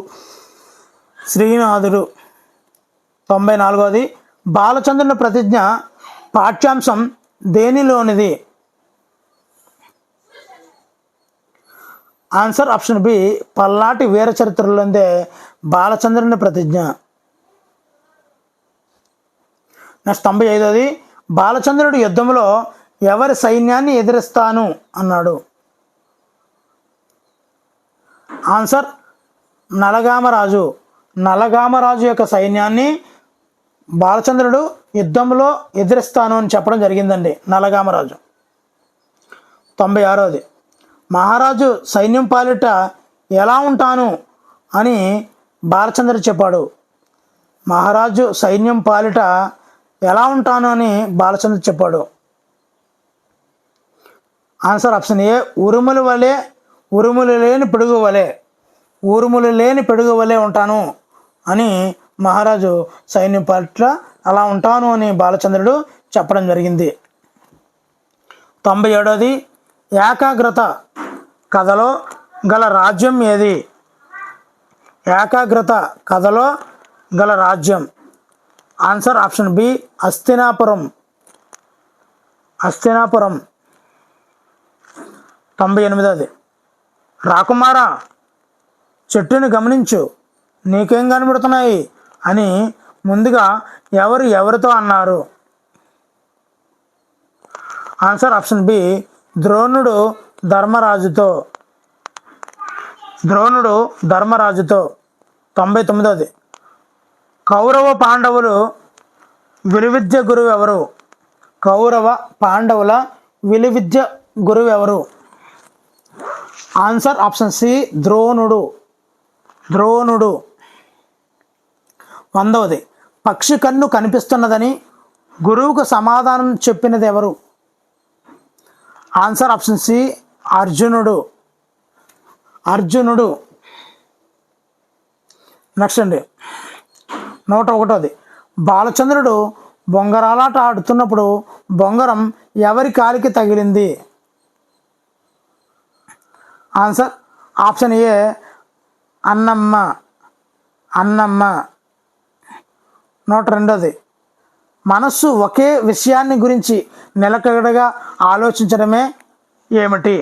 94ది బాలచంద్రుని ప్రతిజ్ఞ పాఠ్యాంశం దేనిలోనిది? ఆన్సర్ ఆప్షన్ బి పల్నాటి వీర చరిత్రలోనే బాలచంద్రుని ప్రతిజ్ఞ. నెక్స్ట్ 95ది బాలచంద్రుడు యుద్ధంలో ఎవరి సైన్యాన్ని ఎదిరిస్తాను అన్నాడు? ఆన్సర్ నలగామరాజు యొక్క సైన్యాన్ని బాలచంద్రుడు యుద్ధంలో ఎదిరిస్తాను అని చెప్పడం జరిగిందండి నలగామరాజు. 96ది మహారాజు సైన్యం పాలిట ఎలా ఉంటాను అని బాలచంద్రుడు చెప్పాడు? మహారాజు సైన్యం పాలిట ఎలా ఉంటాను అని బాలచంద్రుడు చెప్పాడు? ఆన్సర్ ఆప్షన్ ఏ ఉరుములు లేని పిడుగు వలె ఉంటాను అని మహారాజు సైన్యం పట్ల అలా ఉంటాను అని బాలచంద్రుడు చెప్పడం జరిగింది. 97ది ఏకాగ్రత కథలో గల రాజ్యం ఏది? ఏకాగ్రత కథలో గల రాజ్యం. Answer option B Hastinapuram. Hastinapuram. 98. రాకుమారా చెట్టుని గమనించు, నీకేం కనబడుతున్నాయి అని ముందుగా ఎవరితో అన్నారు? ఆన్సర్ ఆప్షన్ బి ద్రోణుడు ధర్మరాజుతో. ద్రోణుడు ధర్మరాజుతో. 99. కౌరవ పాండవులు విలువిద్య గురువు ఎవరు? కౌరవ పాండవుల విలువిద్య గురువు ఎవరు? ఆన్సర్ ఆప్షన్ సి ద్రోణుడు. ద్రోణుడు. 100. పక్షి కన్ను కనిపిస్తున్నదని గురువుకు సమాధానం చెప్పినది ఎవరు? ఆన్సర్ ఆప్షన్ సి అర్జునుడు. అర్జునుడు. నెక్స్ట్ అండి 101. బాలచంద్రుడు బొంగరాలాట ఆడుతున్నప్పుడు బొంగరం ఎవరి కాలికి తగిలింది? ఆన్సర్ ఆప్షన్ ఏ అన్నమ్మ. అన్నమ్మ. 102. మనస్సు ఒకే విషయాన్ని గురించి నిలకడగా ఆలోచించడమే ఏమిటి?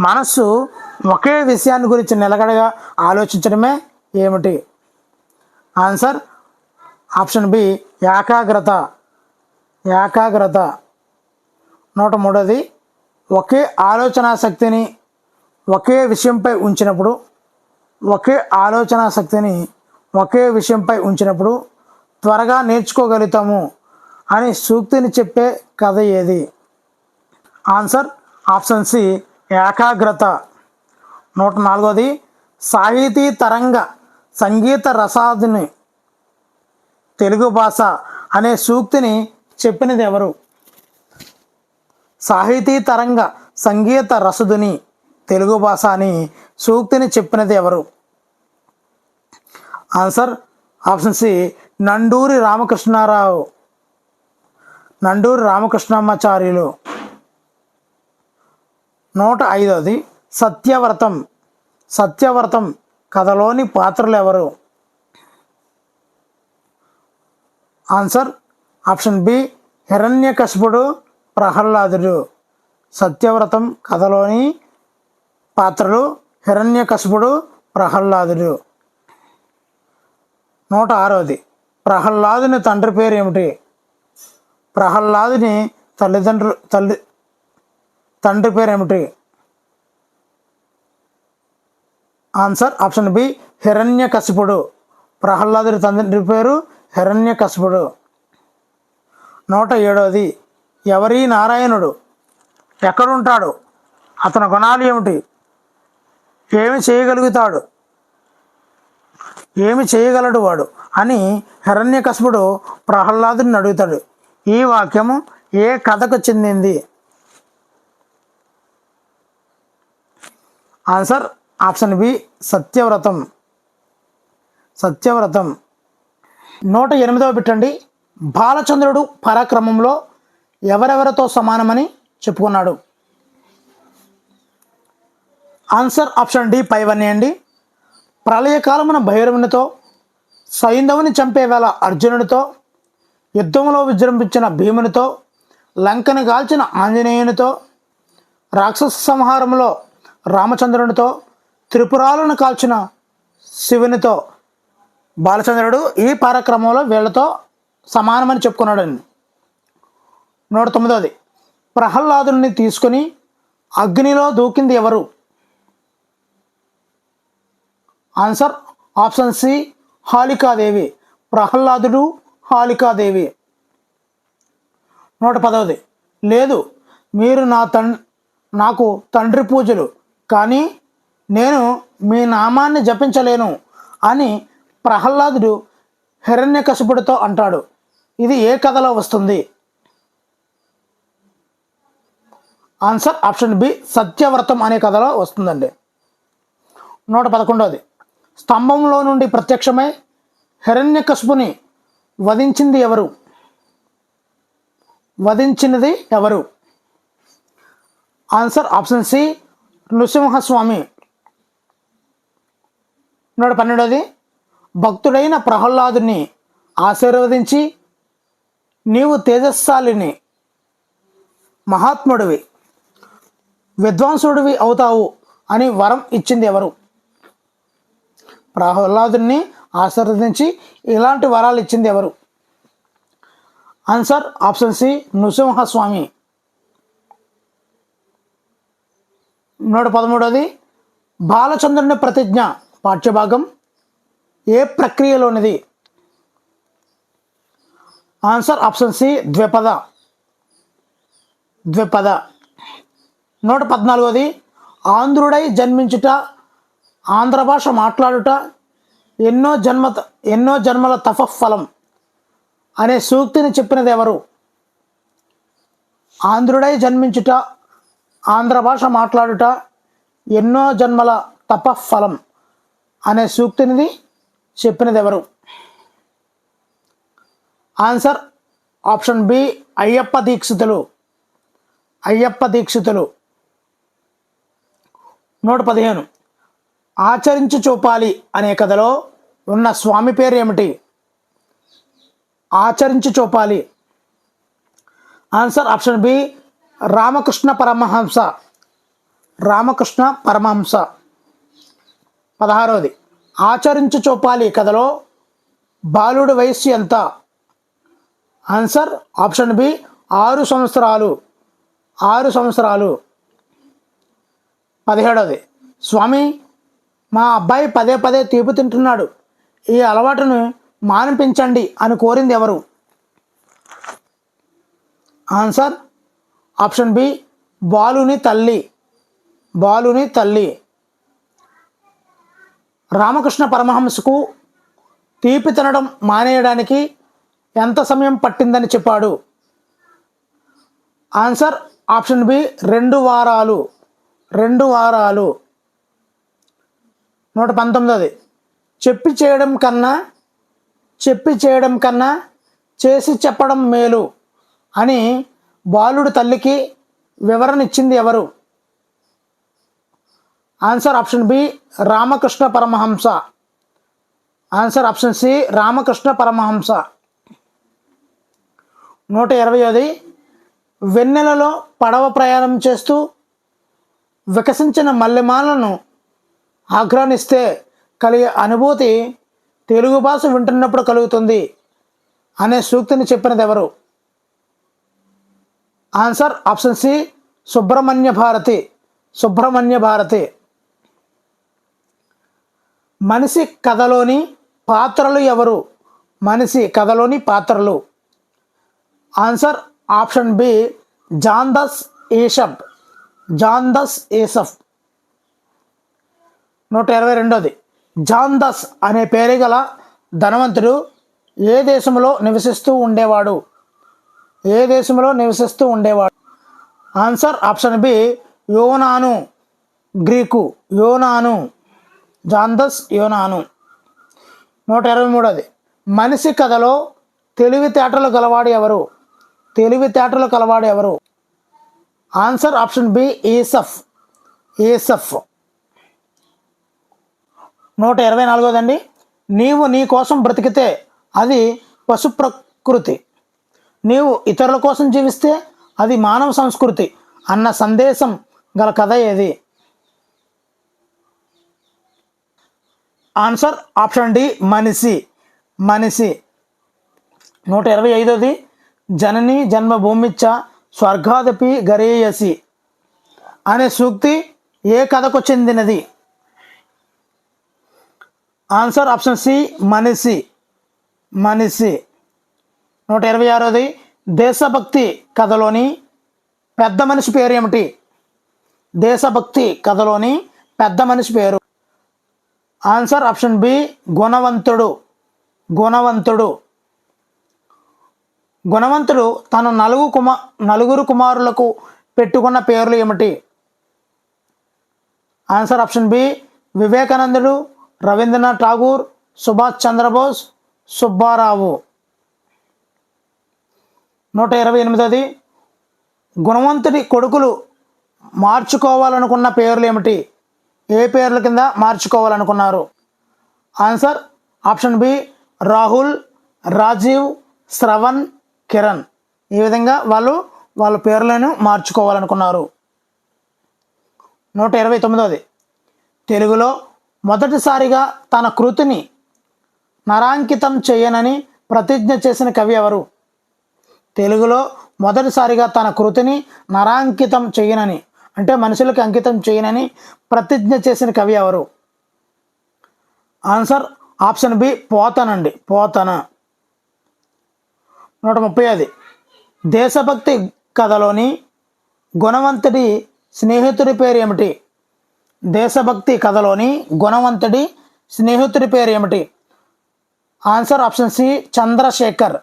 మనస్సు ఒకే విషయాన్ని గురించి నిలకడగా ఆలోచించడమే ఏమిటి? ఆన్సర్ ఆప్షన్ బి ఏకాగ్రత. ఏకాగ్రత. 103. ఒకే ఆలోచనా శక్తిని ఒకే విషయంపై ఉంచినప్పుడు ఒకే ఆలోచనా శక్తిని ఒకే విషయంపై ఉంచినప్పుడు త్వరగా నేర్చుకోగలుగుతాము అని సూక్తిని చెప్పే కథ ఏది? ఆన్సర్ ఆప్షన్ సి ఏకాగ్రత. 104. సాహితీ తరంగ సంగీత రసాదుని తెలుగు భాష అనే సూక్తిని చెప్పినది ఎవరు? సాహితీ తరంగ సంగీత రసదుని తెలుగు భాష అని సూక్తిని చెప్పినది ఎవరు? Answer option C Nanduri Ramakrishnarao. Nanduri Ramakrishnamacharyulu. 105. Satyavratam. Satyavratam కథలోని పాత్రలు ఎవరు? ఆన్సర్ ఆప్షన్ బి హిరణ్యకశిపుడు ప్రహ్లాదుడు. సత్యవ్రతం కథలోని పాత్రలు హిరణ్యకశిపుడు ప్రహ్లాదుడు. 106. ప్రహ్లాదుని తండ్రి పేరు ఏమిటి? ప్రహ్లాదుని తండ్రి పేరు ఏమిటి? ఆన్సర్ ఆప్షన్ బి హిరణ్యకశిపుడు. ప్రహ్లాదుడి తండ్రి పేరు హిరణ్యకశిపుడు. 107. ఎవరి నారాయణుడు? ఎక్కడుంటాడు? అతని గుణాలు ఏమిటి? ఏమి చేయగలుగుతాడు? ఏమి చేయగలడు వాడు అని హిరణ్యకశిపుడు ప్రహ్లాదుని అడుగుతాడు. ఈ వాక్యము ఏ కథకు చెందింది? ఆన్సర్ ఆప్షన్ బి సత్యవ్రతం. సత్యవ్రతం. 108వ పెట్టండి. బాలచంద్రుడు పరాక్రమంలో ఎవరెవరితో సమానమని చెప్పుకున్నాడు? ఆన్సర్ ఆప్షన్ డి పైవన్నీ అండి. ప్రళయకాలమున భైరవునితో, సైంధవుని చంపే వేళ అర్జునుడితో, యుద్ధంలో విజృంభించిన భీమునితో, లంకను కాల్చిన ఆంజనేయునితో, రాక్షస సంహారంలో రామచంద్రునితో, త్రిపురాలను కాల్చిన శివునితో బాలచంద్రుడు ఈ పరాక్రమంలో వీళ్ళతో సమానమని చెప్పుకున్నాడండి. 109. ప్రహ్లాదుని తీసుకొని అగ్నిలో దూకింది ఎవరు? Answer option C Halikadevi. ప్రహ్లాదుడు హాలికాదేవి. 110. లేదు, మీరు నాకు తండ్రి పూజలు, కానీ నేను మీ నామాన్ని జపించలేను అని ప్రహ్లాదుడు హిరణ్యకశిపుడితో అంటాడు. ఇది ఏ కథలో వస్తుంది? ఆన్సర్ ఆప్షన్ బి సత్యవ్రతం అనే కథలో వస్తుందండి. 111. స్తంభంలో నుండి ప్రత్యక్షమై హిరణ్యకశిపుని వధించింది ఎవరు? వధించినది ఎవరు? Answer option C Narasimhaswamy. 112ది భక్తుడైన ప్రహ్లాదుని ఆశీర్వదించి నీవు తేజస్శాలిని మహాత్ముడివి విద్వాంసుడివి అవుతావు అని వరం ఇచ్చింది ఎవరు? ప్రహ్లాదుని ఆశీర్వదించి ఇలాంటి వరాలు ఇచ్చింది ఎవరు? Answer option C Narasimhaswamy. 113ది బాలచంద్రుని ప్రతిజ్ఞ పాఠ్యభాగం ఏ ప్రక్రియలోనిది? ఆన్సర్ ఆప్షన్ సి ద్విపద. 114ది ఆంధ్రుడై జన్మించుట ఆంధ్ర భాష మాట్లాడుట ఎన్నో జన్మల తపఫలం అనే సూక్తిని చెప్పినది ఎవరు? ఆంధ్రుడై జన్మించుట ఆంధ్ర భాష మాట్లాడుట ఎన్నో జన్మల తపఫలం అనే సూక్తిని చెప్పినది ఎవరు? Answer option B Ayyappa Dikshitulu. 115 ఆచరించి చూపాలి అనే కథలో ఉన్న స్వామి పేరు ఏమిటి? ఆచరించి చూపాలి. Answer option B Ramakrishna Paramahamsa. 16వది ఆచరించి చూపాలి కథలో బాలుడి వయస్సు ఎంత? ఆన్సర్ ఆప్షన్ బి 6 సంవత్సరాలు. 17వది స్వామి మా అబ్బాయి పదే పదే తీపి తింటున్నాడు, ఈ అలవాటును మానిపించండి అని కోరింది ఎవరు? ఆన్సర్ ఆప్షన్ బి బాలుని తల్లి. రామకృష్ణ పరమహంసకు తీపి తినడం మానేయడానికి ఎంత సమయం పట్టిందని చెప్పాడు? ఆన్సర్ ఆప్షన్ బి 2 వారాలు. 119ది చెప్పి చేయడం కన్నా చేసి చెప్పడం మేలు అని బాలుడి తల్లికి వివరణ ఇచ్చింది ఎవరు? Answer option B Ramakrishna Paramahamsa. Answer option C Ramakrishna Paramahamsa. 120ది వెన్నెలలో పడవ ప్రయాణం చేస్తూ వికసించిన మల్లెమాలను ఆఘ్రానిస్తే కలిగే అనుభూతి తెలుగు భాష వింటున్నప్పుడు కలుగుతుంది అనే సూక్తిని చెప్పినది ఎవరు? Answer option C Subrahmanya Bharati. మనిషి కథలోని పాత్రలు ఎవరు? Answer option B John Das Yusuf. 122ది జాన్ దస్ అనే పేరు గల ధనవంతుడు ఏ దేశంలో నివసిస్తూ ఉండేవాడు? ఆన్సర్ ఆప్షన్ బి యోనాను, గ్రీకు యోనాను. జాన్ దస్ యోనాను. 123ది మనిషి కథలో తెలివితేటలు కలవాడు ఎవరు? Answer option B Yusuf. 124దండి నీవు నీ కోసం బ్రతికితే అది పశు ప్రకృతి, నీవు ఇతరుల కోసం జీవిస్తే అది మానవ సంస్కృతి అన్న సందేశం గల కథ ఏది? ఆన్సర్ ఆప్షన్ డి మనిషి. 125ది జనని జన్మభూమిచ్చ స్వర్గాదపి గరేయసి అనే సూక్తి ఏ కథకు చెందినది? ఆన్సర్ ఆప్షన్ సి మనిషి. 126ది దేశభక్తి కథలోని పెద్ద మనిషి పేరు ఏమిటి? ఆన్సర్ ఆప్షన్ బి గుణవంతుడు. గుణవంతుడు తన నలుగురు కుమారులకు పెట్టుకున్న పేర్లు ఏమిటి? ఆన్సర్ ఆప్షన్ బి వివేకానందుడు, రవీంద్రనాథ్ ఠాగూర్, సుభాష్ చంద్రబోస్, సుబ్బారావు. 128ది గుణవంతుడి కొడుకులు మార్చుకోవాలనుకున్న పేర్లు ఏమిటి? ఏ పేర్ల కింద మార్చుకోవాలనుకున్నారు? Answer option B Rahul, Rajeev, Shravan, Kiran. ఈ విధంగా వాళ్ళ పేర్లను మార్చుకోవాలనుకున్నారు. 129ది తెలుగులో మొదటిసారిగా తన కృతిని నరాంకితం చేయనని ప్రతిజ్ఞ చేసిన కవి ఎవరు? తెలుగులో మొదటిసారిగా తన కృతిని నరాంకితం చేయనని అంటే మనుషులకు అంకితం చేయనని ప్రతిజ్ఞ చేసిన కవి ఎవరు? ఆన్సర్ ఆప్షన్ బి పోతనండి, పోతన. 130ది దేశభక్తి కథలోని గుణవంతుడి స్నేహితుడి పేరు ఏమిటి? దేశభక్తి కథలోని గుణవంతుడి స్నేహితుడి పేరు ఏమిటి? Answer option C Chandrashekar,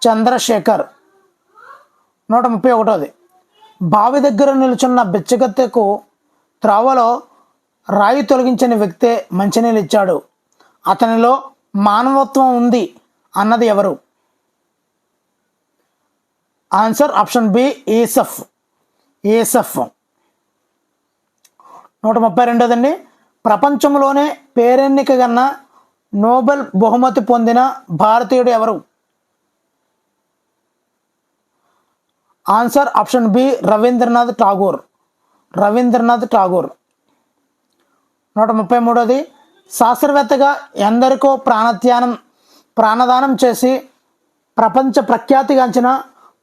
Chandrashekar. 131ది బావి దగ్గర నిలుచున్న బిచ్చగత్తెకు త్రోవలో రాయి తొలగించిన వ్యక్తే మంచినీళ్ళు ఇచ్చాడు, అతనిలో మానవత్వం ఉంది అన్నది ఎవరు? Answer option B Yusuf, Yusuf. 132దండి ప్రపంచంలోనే పేరెన్నిక గన్న నోబెల్ బహుమతి పొందిన భారతీయుడు ఎవరు? Answer option B Rabindranath Tagore, Rabindranath Tagore. 133ది శాస్త్రవేత్తగా ఎందరికో ప్రాణదానం చేసి ప్రపంచ ప్రఖ్యాతిగాంచిన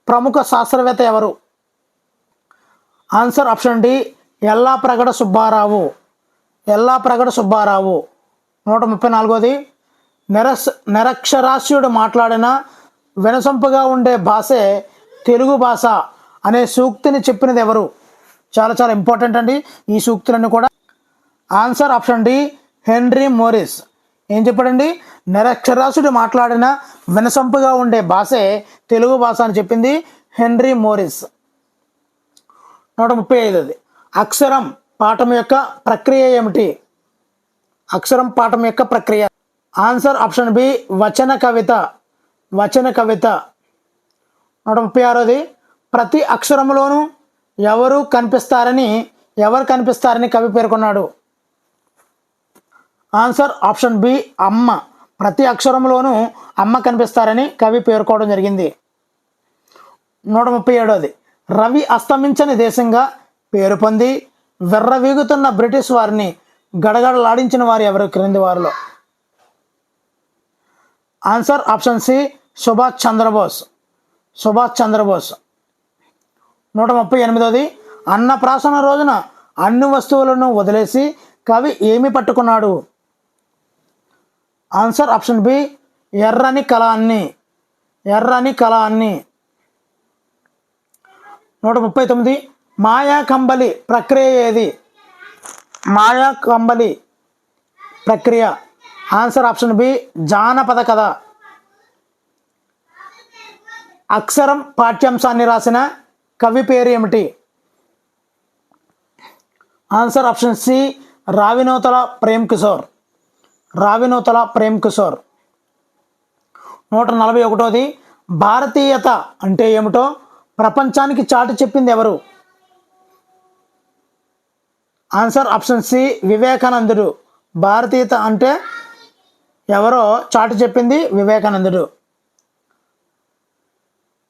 ప్రముఖ శాస్త్రవేత్త ఎవరు? Answer option D Yellapragada Subbarao, Yellapragada Subbarao. 134ది నిరక్షరాస్యుడు మాట్లాడిన వినసొంపుగా ఉండే భాషే తెలుగు భాష అనే సూక్తిని చెప్పినది ఎవరు? చాలా చాలా ఇంపార్టెంట్ అండి ఈ సూక్తులన్నీ కూడా. Answer option D Henry Morris. ఏం చెప్పాడండి? నిరక్షరాస్యుడు మాట్లాడిన వినసొంపుగా ఉండే భాషే తెలుగు భాష అని చెప్పింది హెన్రీ మోరిస్. 135ది అక్షరం పాఠం యొక్క ప్రక్రియ ఏమిటి? అక్షరం పాఠం యొక్క ప్రక్రియ. ఆన్సర్ ఆప్షన్ బి వచన కవిత, వచన కవిత. 136ది ప్రతి అక్షరంలోనూ ఎవరు కనిపిస్తారని కవి పేర్కొన్నాడు? ఆన్సర్ ఆప్షన్ బి అమ్మ, ప్రతి అక్షరంలోనూ అమ్మ కనిపిస్తారని కవి పేర్కోవడం జరిగింది. 137ది రవి అస్తమించని దేశంగా పేరు పొంది విర్రవీగుతున్న బ్రిటిష్ వారిని గడగడలాడించిన వారు ఎవరు క్రింది వారిలో? Answer option C Subhash Chandrabose, Subhash Chandrabose. 138ది అన్నప్రాసన రోజున అన్ని వస్తువులను వదిలేసి కవి ఏమి పట్టుకున్నాడు? ఆన్సర్ ఆప్షన్ బి ఎర్రని కళాన్ని, ఎర్రని కళాన్ని. 139 మాయా కంబలి ప్రక్రియ ఏది? మాయా కంబలి ప్రక్రియ. ఆన్సర్ ఆప్షన్ బి జానపద కథ. అక్షరం పాఠ్యాంశాన్ని రాసిన కవి పేరు ఏమిటి? Answer option C Ravinuthala Prem Kishore, Ravinuthala Prem Kishore. 141ది భారతీయత అంటే ఏమిటో ప్రపంచానికి చాటి చెప్పింది ఎవరు? ఆన్సర్ ఆప్షన్ సి వివేకానందుడు. భారతీయత అంటే ఎవరో చాటి చెప్పింది వివేకానందుడు.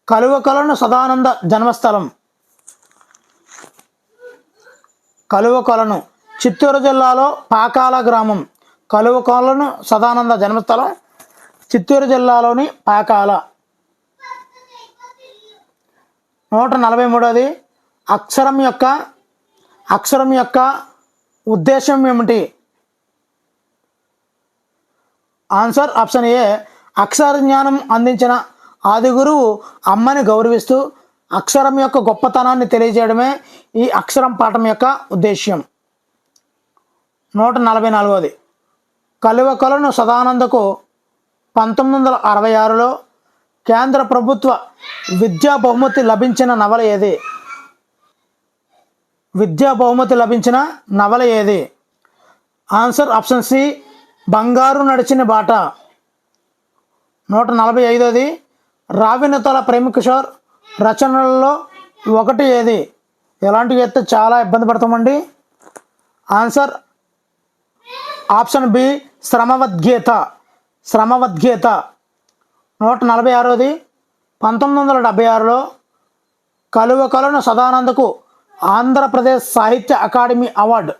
కలువకొలను సదానంద జన్మస్థలం, కలువకొలను చిత్తూరు జిల్లాలో పాకాల గ్రామం. కలువకొలను సదానంద జన్మస్థలం చిత్తూరు జిల్లాలోని పాకాల. 143ది అక్షరం యొక్క ఉద్దేశం ఏమిటి? ఆన్సర్ ఆప్షన్ ఏ అక్షర జ్ఞానం అందించిన ఆది గురువు అమ్మని గౌరవిస్తూ అక్షరం యొక్క గొప్పతనాన్ని తెలియజేయడమే ఈ అక్షరం పాఠం యొక్క ఉద్దేశ్యం. 144ది కలువకొలను సదానందకు 1966లో కేంద్ర ప్రభుత్వ విద్యా బహుమతి లభించిన నవల ఏది? విద్యా బహుమతి లభించిన నవల ఏది? ఆన్సర్ ఆప్షన్ సి బంగారు నడిచిన బాట. 145ది రావినూతల ప్రేమ్ కిషోర్ రచనలలో ఒకటి ఏది? ఎలాంటివి అయితే చాలా ఇబ్బంది పడతామండి. Answer option B Shramavadgita. Shramavadgita. 146ది 1976లో కలువ కలున సదానందకు ఆంధ్రప్రదేశ్ సాహిత్య అకాడమీ అవార్డు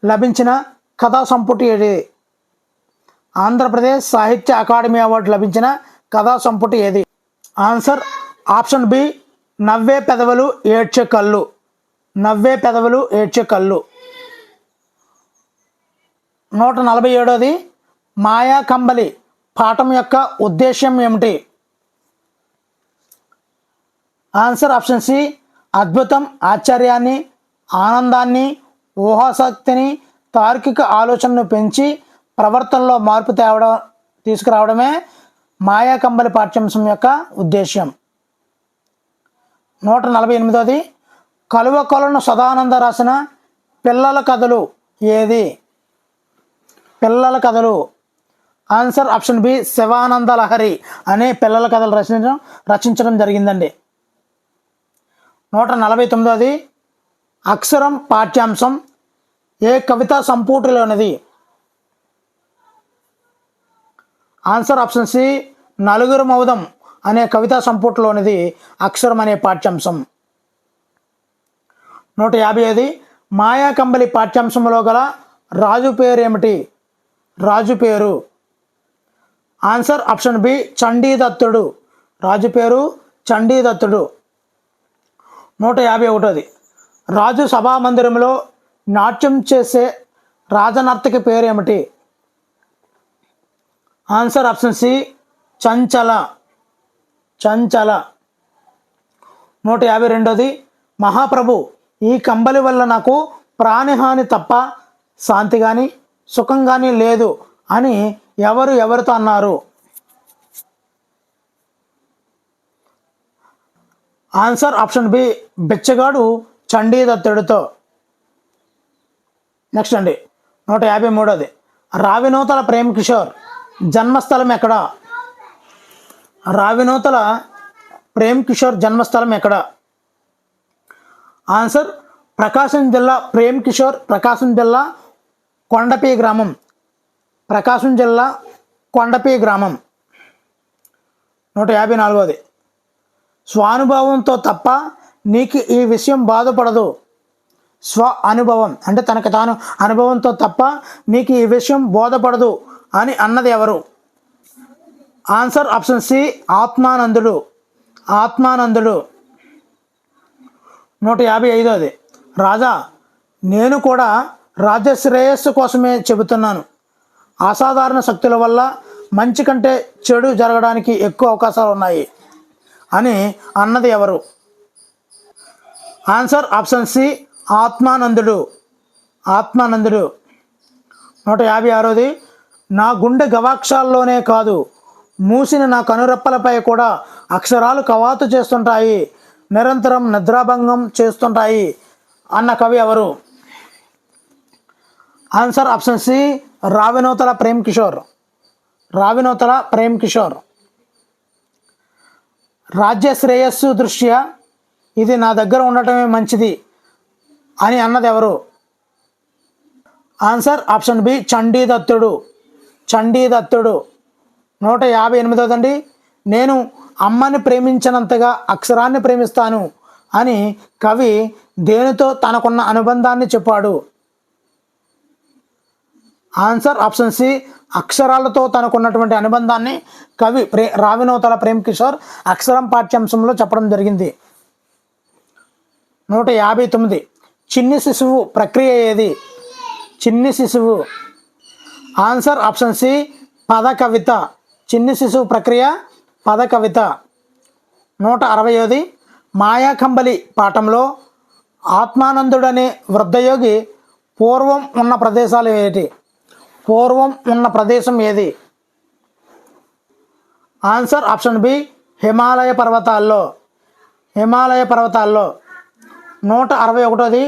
లభించిన కథా సంపుటి ఏది? ఆంధ్రప్రదేశ్ సాహిత్య అకాడమీ అవార్డు లభించిన కథా సంపుటి ఏది? ఆన్సర్ ఆప్షన్ బి నవ్వే పెదవులు ఏడ్చే కళ్ళు. నవ్వే పెదవులు ఏడ్చే కళ్ళు. 147ది మాయా కంబలి పాఠం యొక్క ఉద్దేశ్యం ఏమిటి? ఆన్సర్ ఆప్షన్ సి అద్భుతం, ఆశ్చర్యాన్ని, ఆనందాన్ని, ఊహాశక్తిని, తార్కిక ఆలోచనను పెంచి ప్రవర్తనలో మార్పు తీసుకురావడమే మాయా కంబలి పాఠ్యాంశం యొక్క ఉద్దేశ్యం. 148ది కలువ కొలను సదానంద రాసిన పిల్లల కథలు ఏది? పిల్లల కథలు. Answer option B Sivananda Lahari అనే పిల్లల కథలు రచించడం జరిగిందండి. 149ది అక్షరం పాఠ్యాంశం ఏ కవితా సంపుటిలోనిది? ఆన్సర్ ఆప్షన్ సి నలుగురు మౌదం అనే కవితా సంపుటిలోనిది అక్షరం అనే పాఠ్యాంశం. 150ది మాయా కంబలి పాఠ్యాంశంలో గల రాజు పేరు ఏమిటి? రాజు పేరు. ఆన్సర్ ఆప్షన్ బి చండీదత్తుడు. రాజు పేరు చండీదత్తుడు. 151ది రాజు సభామందిరంలో నాట్యం చేసే రాజనర్తకి పేరు ఏమిటి? Answer option C Chanchala. Chanchala. 152ది మహాప్రభు ఈ కంబలి వల్ల నాకు ప్రాణహాని తప్ప శాంతి కానీ సుఖం కానీ లేదు అని ఎవరితో అన్నారు? ఆన్సర్ ఆప్షన్ బి బిచ్చగాడు చండీదత్తుడితో. నెక్స్ట్ అండి 153ది రావినూతల ప్రేమ్ కిషోర్ జన్మస్థలం ఎక్కడ? రావినూతల ప్రేమ్ కిషోర్ జన్మస్థలం ఎక్కడ? ఆన్సర్ ప్రకాశం జిల్లా. ప్రేమ్ కిషోర్ ప్రకాశం జిల్లా కొండపి గ్రామం. ప్రకాశం జిల్లా కొండపి గ్రామం. 154ది స్వానుభవంతో తప్ప నీకు ఈ విషయం బాధపడదు. స్వ అనుభవం అంటే తనకు తాను అనుభవంతో తప్ప నీకు ఈ విషయం బోధపడదు అని అన్నది ఎవరు? Answer option C ఆత్మానందుడు. ఆత్మానందుడు. 155ది రాజా నేను కూడా రాజశ్రేయస్సు కోసమే చెబుతున్నాను. అసాధారణ శక్తుల వల్ల మంచి కంటే చెడు జరగడానికి ఎక్కువ అవకాశాలు ఉన్నాయి అని అన్నది ఎవరు? Answer option C ఆత్మానందుడు. ఆత్మానందుడు. 156ది నా గుండె గవాక్షాల్లోనే కాదు మూసిన నా కనురెప్పలపై కూడా అక్షరాలు కవాతు చేస్తుంటాయి, నిరంతరం నిద్రాభంగం చేస్తుంటాయి అన్న కవి ఎవరు? Answer option C Ravinuthala Prem Kishore. Ravinuthala Prem Kishore. రాజ్య శ్రేయస్సు దృష్ట్యా ఇది నా దగ్గర ఉండటమే మంచిది అని అన్నది ఎవరు? Answer option B Chandidattudu. Chandidattudu. 158దండి నేను అమ్మని ప్రేమించినంతగా అక్షరాన్ని ప్రేమిస్తాను అని కవి దేనితో తనకున్న అనుబంధాన్ని చెప్పాడు? ఆన్సర్ ఆప్షన్ సి అక్షరాలతో తనకున్నటువంటి అనుబంధాన్ని కవి రావినూతల ప్రేమ్ కిషోర్ అక్షరం పాఠ్యాంశంలో చెప్పడం జరిగింది. 159 చిన్ని శిశువు ప్రక్రియ ఏది? చిన్ని శిశువు. ఆన్సర్ ఆప్షన్ సి పద కవిత. చిన్ని శిశువు ప్రక్రియ పద కవిత. 160ది మాయాకంబలి పాఠంలో ఆత్మానందుడనే వృద్ధయోగి పూర్వం ఉన్న ప్రదేశాలు ఏమిటి? పూర్వం ఉన్న ప్రదేశం ఏది? ఆన్సర్ ఆప్షన్ బి హిమాలయ పర్వతాల్లో. హిమాలయ పర్వతాల్లో. 161ది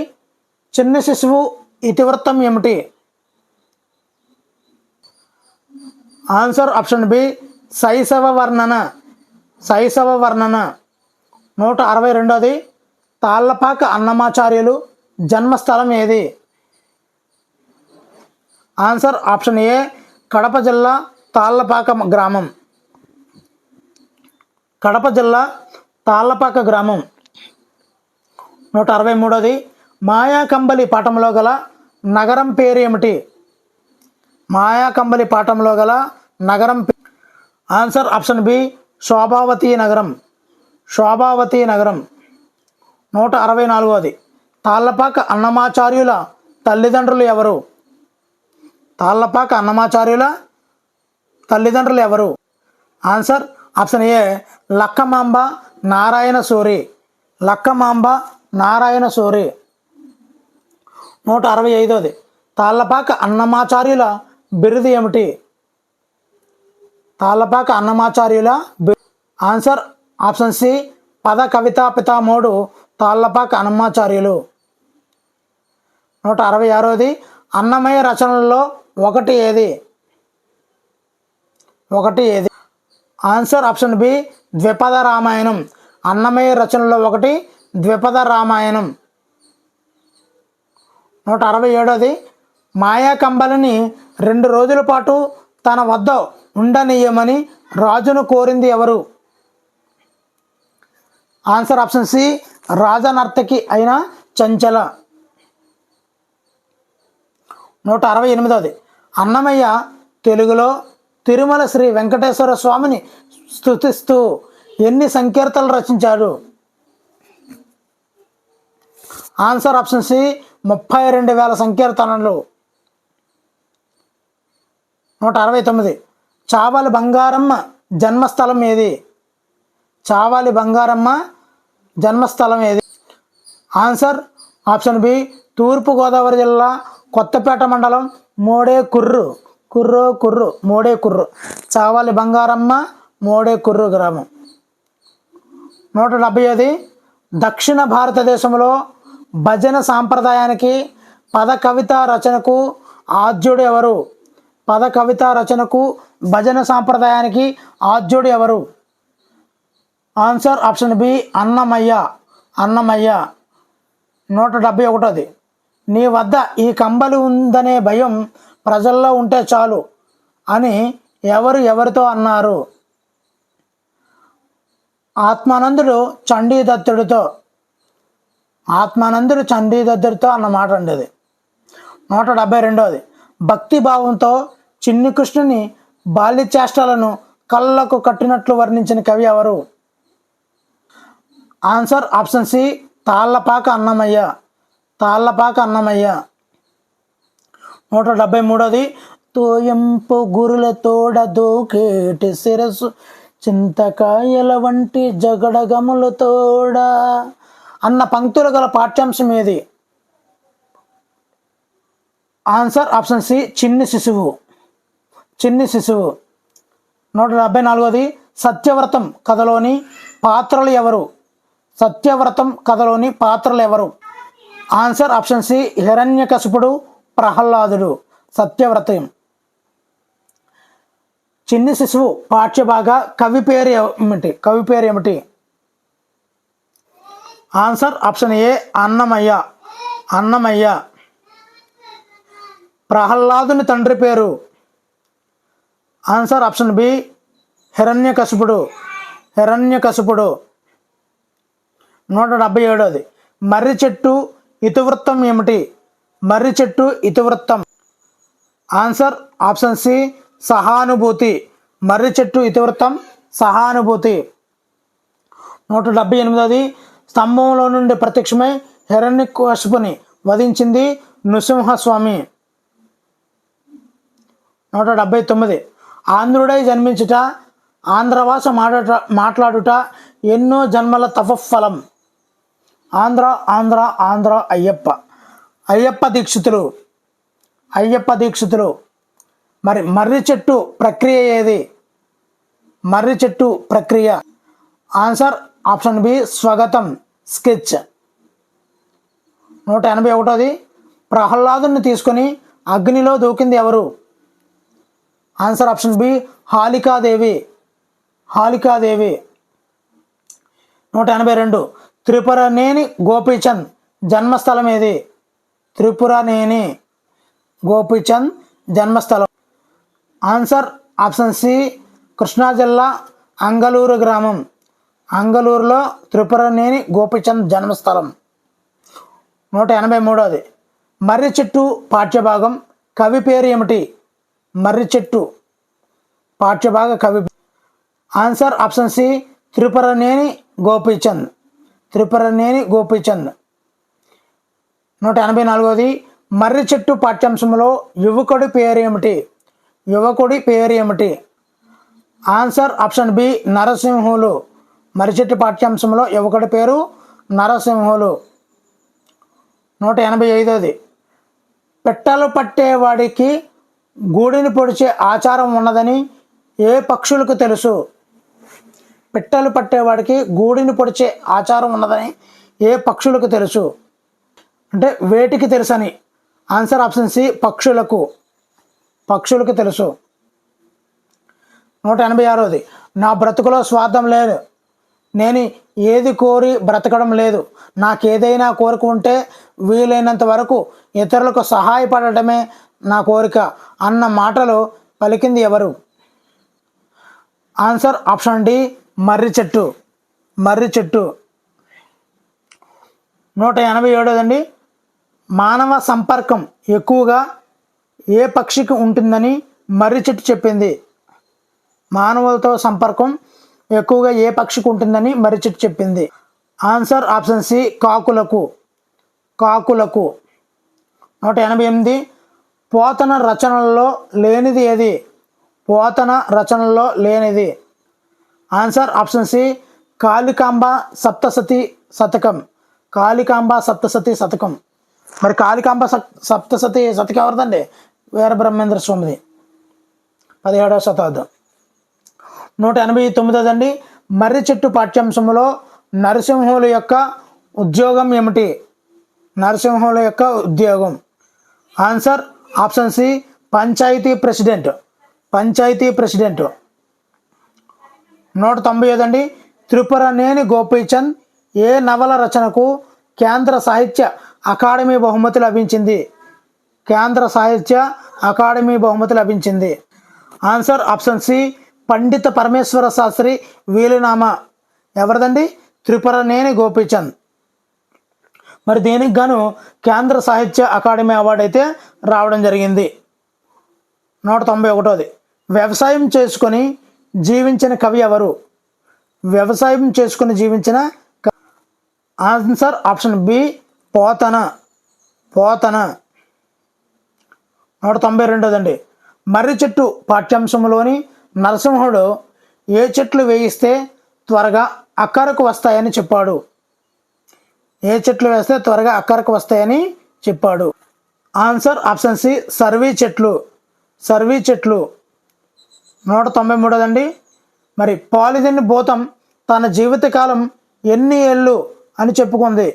చిన్న శిశువు ఇతివృత్తం ఏమిటి? ఆన్సర్ ఆప్షన్ బి శైశవ వర్ణన. శైశవ వర్ణన. 162ది తాళ్లపాక అన్నమాచార్యులు జన్మస్థలం ఏది? ఆన్సర్ ఆప్షన్ ఏ కడప జిల్లా తాళ్లపాక గ్రామం. కడప జిల్లా తాళ్లపాక గ్రామం. 163. మాయాకంబలి పాఠంలో గల నగరం పేరు ఏమిటి? మాయాకంబలి పాఠంలో గల నగరం ఆన్సర్ ఆప్షన్ బి శోభావతి నగరం. శోభావతి నగరం. 164. తాళ్లపాక అన్నమాచార్యుల తల్లిదండ్రులు ఎవరు? తాళ్లపాక అన్నమాచార్యుల తల్లిదండ్రులు ఎవరు? Answer option A Lakkamamba Narayana Suri. Lakkamamba Narayana Suri. 165. Tallapaka అన్నమాచార్యుల బిరుదు ఏమిటి? తాళ్లపాక అన్నమాచార్యుల ఆన్సర్ ఆప్షన్ సి పద కవితా పితామహుడు తాళ్లపాక అన్నమాచార్యులు. 166. అన్నమయ్య రచనలలో ఒకటి ఏది? ఒకటి ఏది? Answer option B Dwipada Ramayanam. Annamayya రచనలో ఒకటి ద్విపద రామాయణం. 167. మాయాకంబలిని 2 రోజుల పాటు తన వద్ద ఉండనీయమని రాజును కోరింది ఎవరు? ఆన్సర్ ఆప్షన్ సి రాజనర్తకి అయిన చంచల. 168. అన్నమయ్య తెలుగులో తిరుమల శ్రీ వెంకటేశ్వర స్వామిని స్తుతిస్తూ ఎన్ని సంకీర్తనలు రచించాడు? ఆన్సర్ ఆప్షన్ సి 32,000 సంకీర్తనలు. 169. చావలి బంగారమ్మ జన్మస్థలం ఏది? చావలి బంగారమ్మ జన్మస్థలం ఏది? ఆన్సర్ ఆప్షన్ బి తూర్పుగోదావరి జిల్లా కొత్తపేట మండలం మోడేకుర్రు. మోడేకుర్రు. చావలి బంగారమ్మ మోడేకుర్రు గ్రామం. 175. దక్షిణ భారతదేశంలో భజన సాంప్రదాయానికి పద కవితా రచనకు ఆద్యుడు ఎవరు? పద కవితా రచనకు భజన సాంప్రదాయానికి ఆద్యుడు ఎవరు? Answer option B Annamayya. Annamayya. 171. నీ వద్ద ఈ కంబలి ఉందనే భయం ప్రజల్లో ఉంటే చాలు అని ఎవరితో అన్నారు? ఆత్మానందుడు చండీదత్తుడితో. ఆత్మానందుడు చండీదత్తుడితో అన్నమాట అండి అది. 172. భక్తి భావంతో చిన్ని కృష్ణుని బాల్య చేష్టలను కళ్ళకు కట్టినట్లు వర్ణించిన కవి ఎవరు? Answer option C Tallapaka Annamayya. Tallapaka Annamayya. 173. తోయంపు గురుల తోడ దూకేటి శిరస్సు చింతకాయల వంటి జగడగముల తోడ అన్న పంక్తులు గల పాఠ్యాంశం ఏది? ఆన్సర్ ఆప్షన్ సి చిన్ని శిశువు. చిన్ని శిశువు. 174. సత్యవ్రతం కథలోని పాత్రలు ఎవరు? సత్యవ్రతం కథలోని పాత్రలు ఎవరు? ఆన్సర్ ఆప్షన్ సి హిరణ్యకశిపుడు ప్రహ్లాదుడు. సత్యవ్రతం. చిన్ని శిశువు పాఠ్యభాగ కవి పేరు ఏమిటి? కవి పేరు ఏమిటి? ఆన్సర్ ఆప్షన్ ఏ అన్నమయ్య. అన్నమయ్య. ప్రహ్లాదుని తండ్రి పేరు? ఆన్సర్ ఆప్షన్ బి హిరణ్యకశిపుడు. హిరణ్యకశిపుడు. 177. మర్రి చెట్టు ఇతివృత్తం ఏమిటి? మర్రి చెట్టు ఇతివృత్తం. ఆన్సర్ ఆప్షన్ సి సహానుభూతి. మర్రి చెట్టు ఇతివృత్తం సహానుభూతి. 178. స్తంభంలో నుండి ప్రత్యక్షమై హిరణ్యకశిపుని వధించింది నృసింహస్వామి. 179. ఆంధ్రుడై జన్మించుట ఆంధ్రభాష మాట్లాడుట ఎన్నో జన్మల తపఫలం. ఆంధ్ర అయ్యప్ప. అయ్యప్ప దీక్షితులు. అయ్యప్ప దీక్షితులు. మరి మర్రి చెట్టు ప్రక్రియ ఏది? మర్రి చెట్టు ప్రక్రియ. ఆన్సర్ ఆప్షన్ బి స్వగతం స్కెచ్. 181. ప్రహ్లాదుని తీసుకొని అగ్నిలో దూకింది ఎవరు? Answer option B Halikadevi. Halikadevi. 182. Tripuraneni Gopichand జన్మస్థలం ఏది? త్రిపురనేని గోపీచంద్ జన్మస్థలం. ఆన్సర్ ఆప్షన్ సి కృష్ణా జిల్లా అంగలూరు గ్రామం. అంగలూరులో త్రిపురనేని గోపీచంద్ జన్మస్థలం. 183. మర్రి చెట్టు పాఠ్యభాగం కవి పేరు ఏమిటి? మర్రి చెట్టు పాఠ్యభాగ కవి. Answer option C Tripuraneni Gopichand. Tripuraneni Gopichand. 184. మర్రి చెట్టు పాఠ్యాంశంలో యువకుడి పేరు ఏమిటి? యువకుడి పేరు ఏమిటి? Answer option B Narasimhulu. మర్రి చెట్టు పాఠ్యాంశంలో యువకుడి పేరు నరసింహులు. 185. పెట్టలు పట్టేవాడికి గూడిని పొడిచే ఆచారం ఉన్నదని ఏ పక్షులకు తెలుసు? పిట్టలు పట్టేవాడికి గూడిని పొడిచే ఆచారం ఉన్నదని ఏ పక్షులకు తెలుసు? అంటే వేటికి తెలుసని. ఆన్సర్ ఆప్షన్ సి పక్షులకు. పక్షులకు తెలుసు. 186. నా బ్రతుకులో స్వార్థం లేదు, నేను ఏది కోరి బ్రతకడం లేదు, నాకేదైనా కోరిక ఉంటే వీలైనంత వరకు ఇతరులకు సహాయపడటమే నా కోరిక అన్న మాటలు పలికింది ఎవరు? ఆన్సర్ ఆప్షన్ డి మర్రి చెట్టు. మర్రి చెట్టు. 187. మానవ సంపర్కం ఎక్కువగా ఏ పక్షికి ఉంటుందని మర్రి చెట్టు చెప్పింది? మానవులతో సంపర్కం ఎక్కువగా ఏ పక్షికి ఉంటుందని మర్రి చెట్టు చెప్పింది? ఆన్సర్ ఆప్షన్ సి కాకులకు. కాకులకు. 188. పోతన రచనల్లో లేనిది ఏది? పోతన రచనల్లో లేనిది. Answer option C Kalikamba Saptasati Satakam. Kalikamba Saptasati శతకం. మరి కాళికాంబ సప్తసతి శతకం ఎవరిదండి? వీరబ్రహ్మేంద్ర స్వామిది, 17వ శతాబ్దం. 189. మర్రి చెట్టు పాఠ్యాంశంలో నరసింహుల యొక్క ఉద్యోగం ఏమిటి? నరసింహుల యొక్క ఉద్యోగం. Answer option C panchayati president. Panchayati president. 195. Tripuraneni Gopichand ఏ నవల రచనకు కేంద్ర సాహిత్య అకాడమీ బహుమతి లభించింది? కేంద్ర సాహిత్య అకాడమీ బహుమతి లభించింది. ఆన్సర్ ఆప్షన్ సి పండిత పరమేశ్వర శాస్త్రి వీలునామా. ఎవరిదండి? త్రిపురనేని గోపీచంద్. మరి దీనికి గాను కేంద్ర సాహిత్య అకాడమీ అవార్డు అయితే రావడం జరిగింది. 191. వ్యవసాయం చేసుకొని జీవించిన కవి ఎవరు? వ్యవసాయం చేసుకుని జీవించిన answer option B Pothana. Pothana. 192. మర్రి చెట్టు పాఠ్యాంశంలోని నరసింహుడు ఏ చెట్లు వేయిస్తే త్వరగా అక్కరకు వస్తాయని చెప్పాడు? ఏ చెట్లు వేస్తే త్వరగా అక్కరకు వస్తాయని చెప్పాడు? ఆన్సర్ ఆప్షన్ సి సర్వీ చెట్లు. సర్వీ చెట్లు. 193. మరి పాలిథిన్ భూతం తన జీవితకాలం ఎన్ని ఏళ్ళు అని చెప్పుకుంది?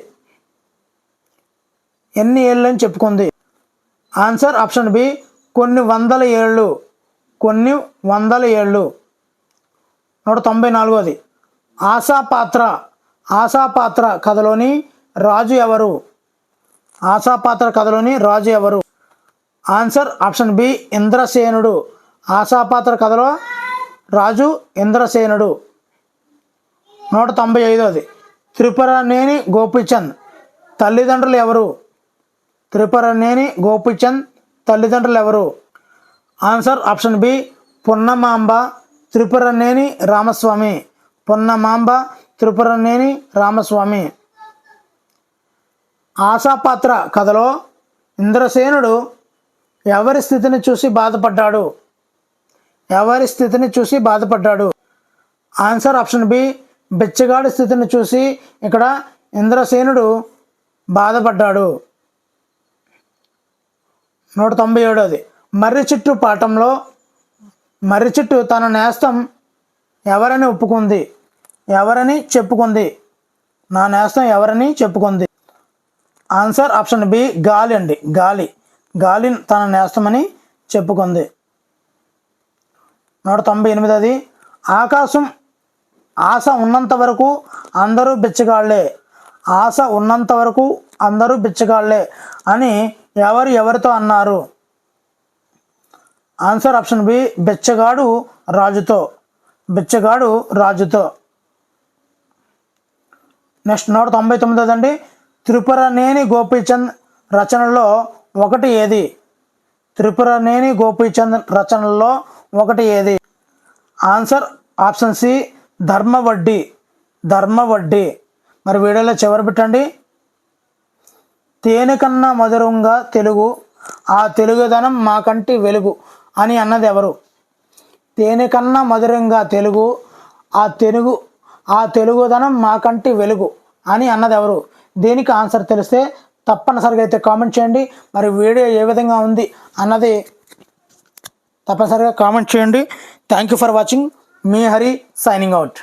ఎన్ని ఏళ్ళు అని చెప్పుకుంది? ఆన్సర్ ఆప్షన్ బి కొన్ని వందల ఏళ్ళు. కొన్ని వందల ఏళ్ళు. 194. ఆశాపాత్ర. ఆశాపాత్ర కథలోని రాజు ఎవరు? ఆశాపాత్ర కథలోని రాజు ఎవరు? Answer option B Indrasenudu. Ashapatra కథలో రాజు ఇంద్రసేనుడు. 195. త్రిపురనేని గోపీచంద్ తల్లిదండ్రులు ఎవరు? త్రిపురనేని గోపీచంద్ తల్లిదండ్రులు ఎవరు? Answer option B Punnamamba Tripuraneni Ramaswamy. Punnamamba Tripuraneni Ramaswamy. Ashapatra కథలో ఇంద్రసేనుడు ఎవరి స్థితిని చూసి బాధపడ్డాడు? ఎవరి స్థితిని చూసి బాధపడ్డాడు? ఆన్సర్ ఆప్షన్ బి బిచ్చగాడి స్థితిని చూసి ఇక్కడ ఇంద్రసేనుడు బాధపడ్డాడు. 197. మర్రి చెట్టు పాఠంలో మర్రి చెట్టు తన నేస్తం ఎవరని ఒప్పుకుంది? ఎవరని చెప్పుకుంది? నా నేస్తం ఎవరని చెప్పుకుంది? ఆన్సర్ ఆప్షన్ బి గాలి అండి. గాలి. గాలి తన నేస్తమని చెప్పుకుంది. 198. ఆకాశం ఆశ ఉన్నంత వరకు అందరూ బిచ్చగాళ్లే. ఆశ ఉన్నంత వరకు అందరూ బిచ్చగాళ్లే అని ఎవరితో అన్నారు? ఆన్సర్ ఆప్షన్ బి బెచ్చగాడు రాజుతో. బెచ్చగాడు రాజుతో. నెక్స్ట్ 199 అండి. త్రిపురనేని గోపీచంద్ రచనలో ఒకటి ఏది? త్రిపురనేని గోపీచంద్ రచనల్లో ఒకటి ఏది? Answer option C Dharmavaddi. Dharmavaddi. మరి వీడియోలో చివరి పెట్టండి. తేనె కన్నా మధురంగా తెలుగు, ఆ తెలుగుదనం మా కంటి వెలుగు అని అన్నది ఎవరు? తేనె కన్నా మధురంగా తెలుగు, ఆ తెలుగుదనం మా కంటి వెలుగు అని అన్నది ఎవరు? దీనికి ఆన్సర్ తెలిస్తే తప్పనిసరిగా అయితే కామెంట్ చేయండి. మరి వీడియో ఏ విధంగా ఉంది అన్నది తప్పనిసరిగా కామెంట్ చేయండి. Thank you for watching. Me Hari signing out.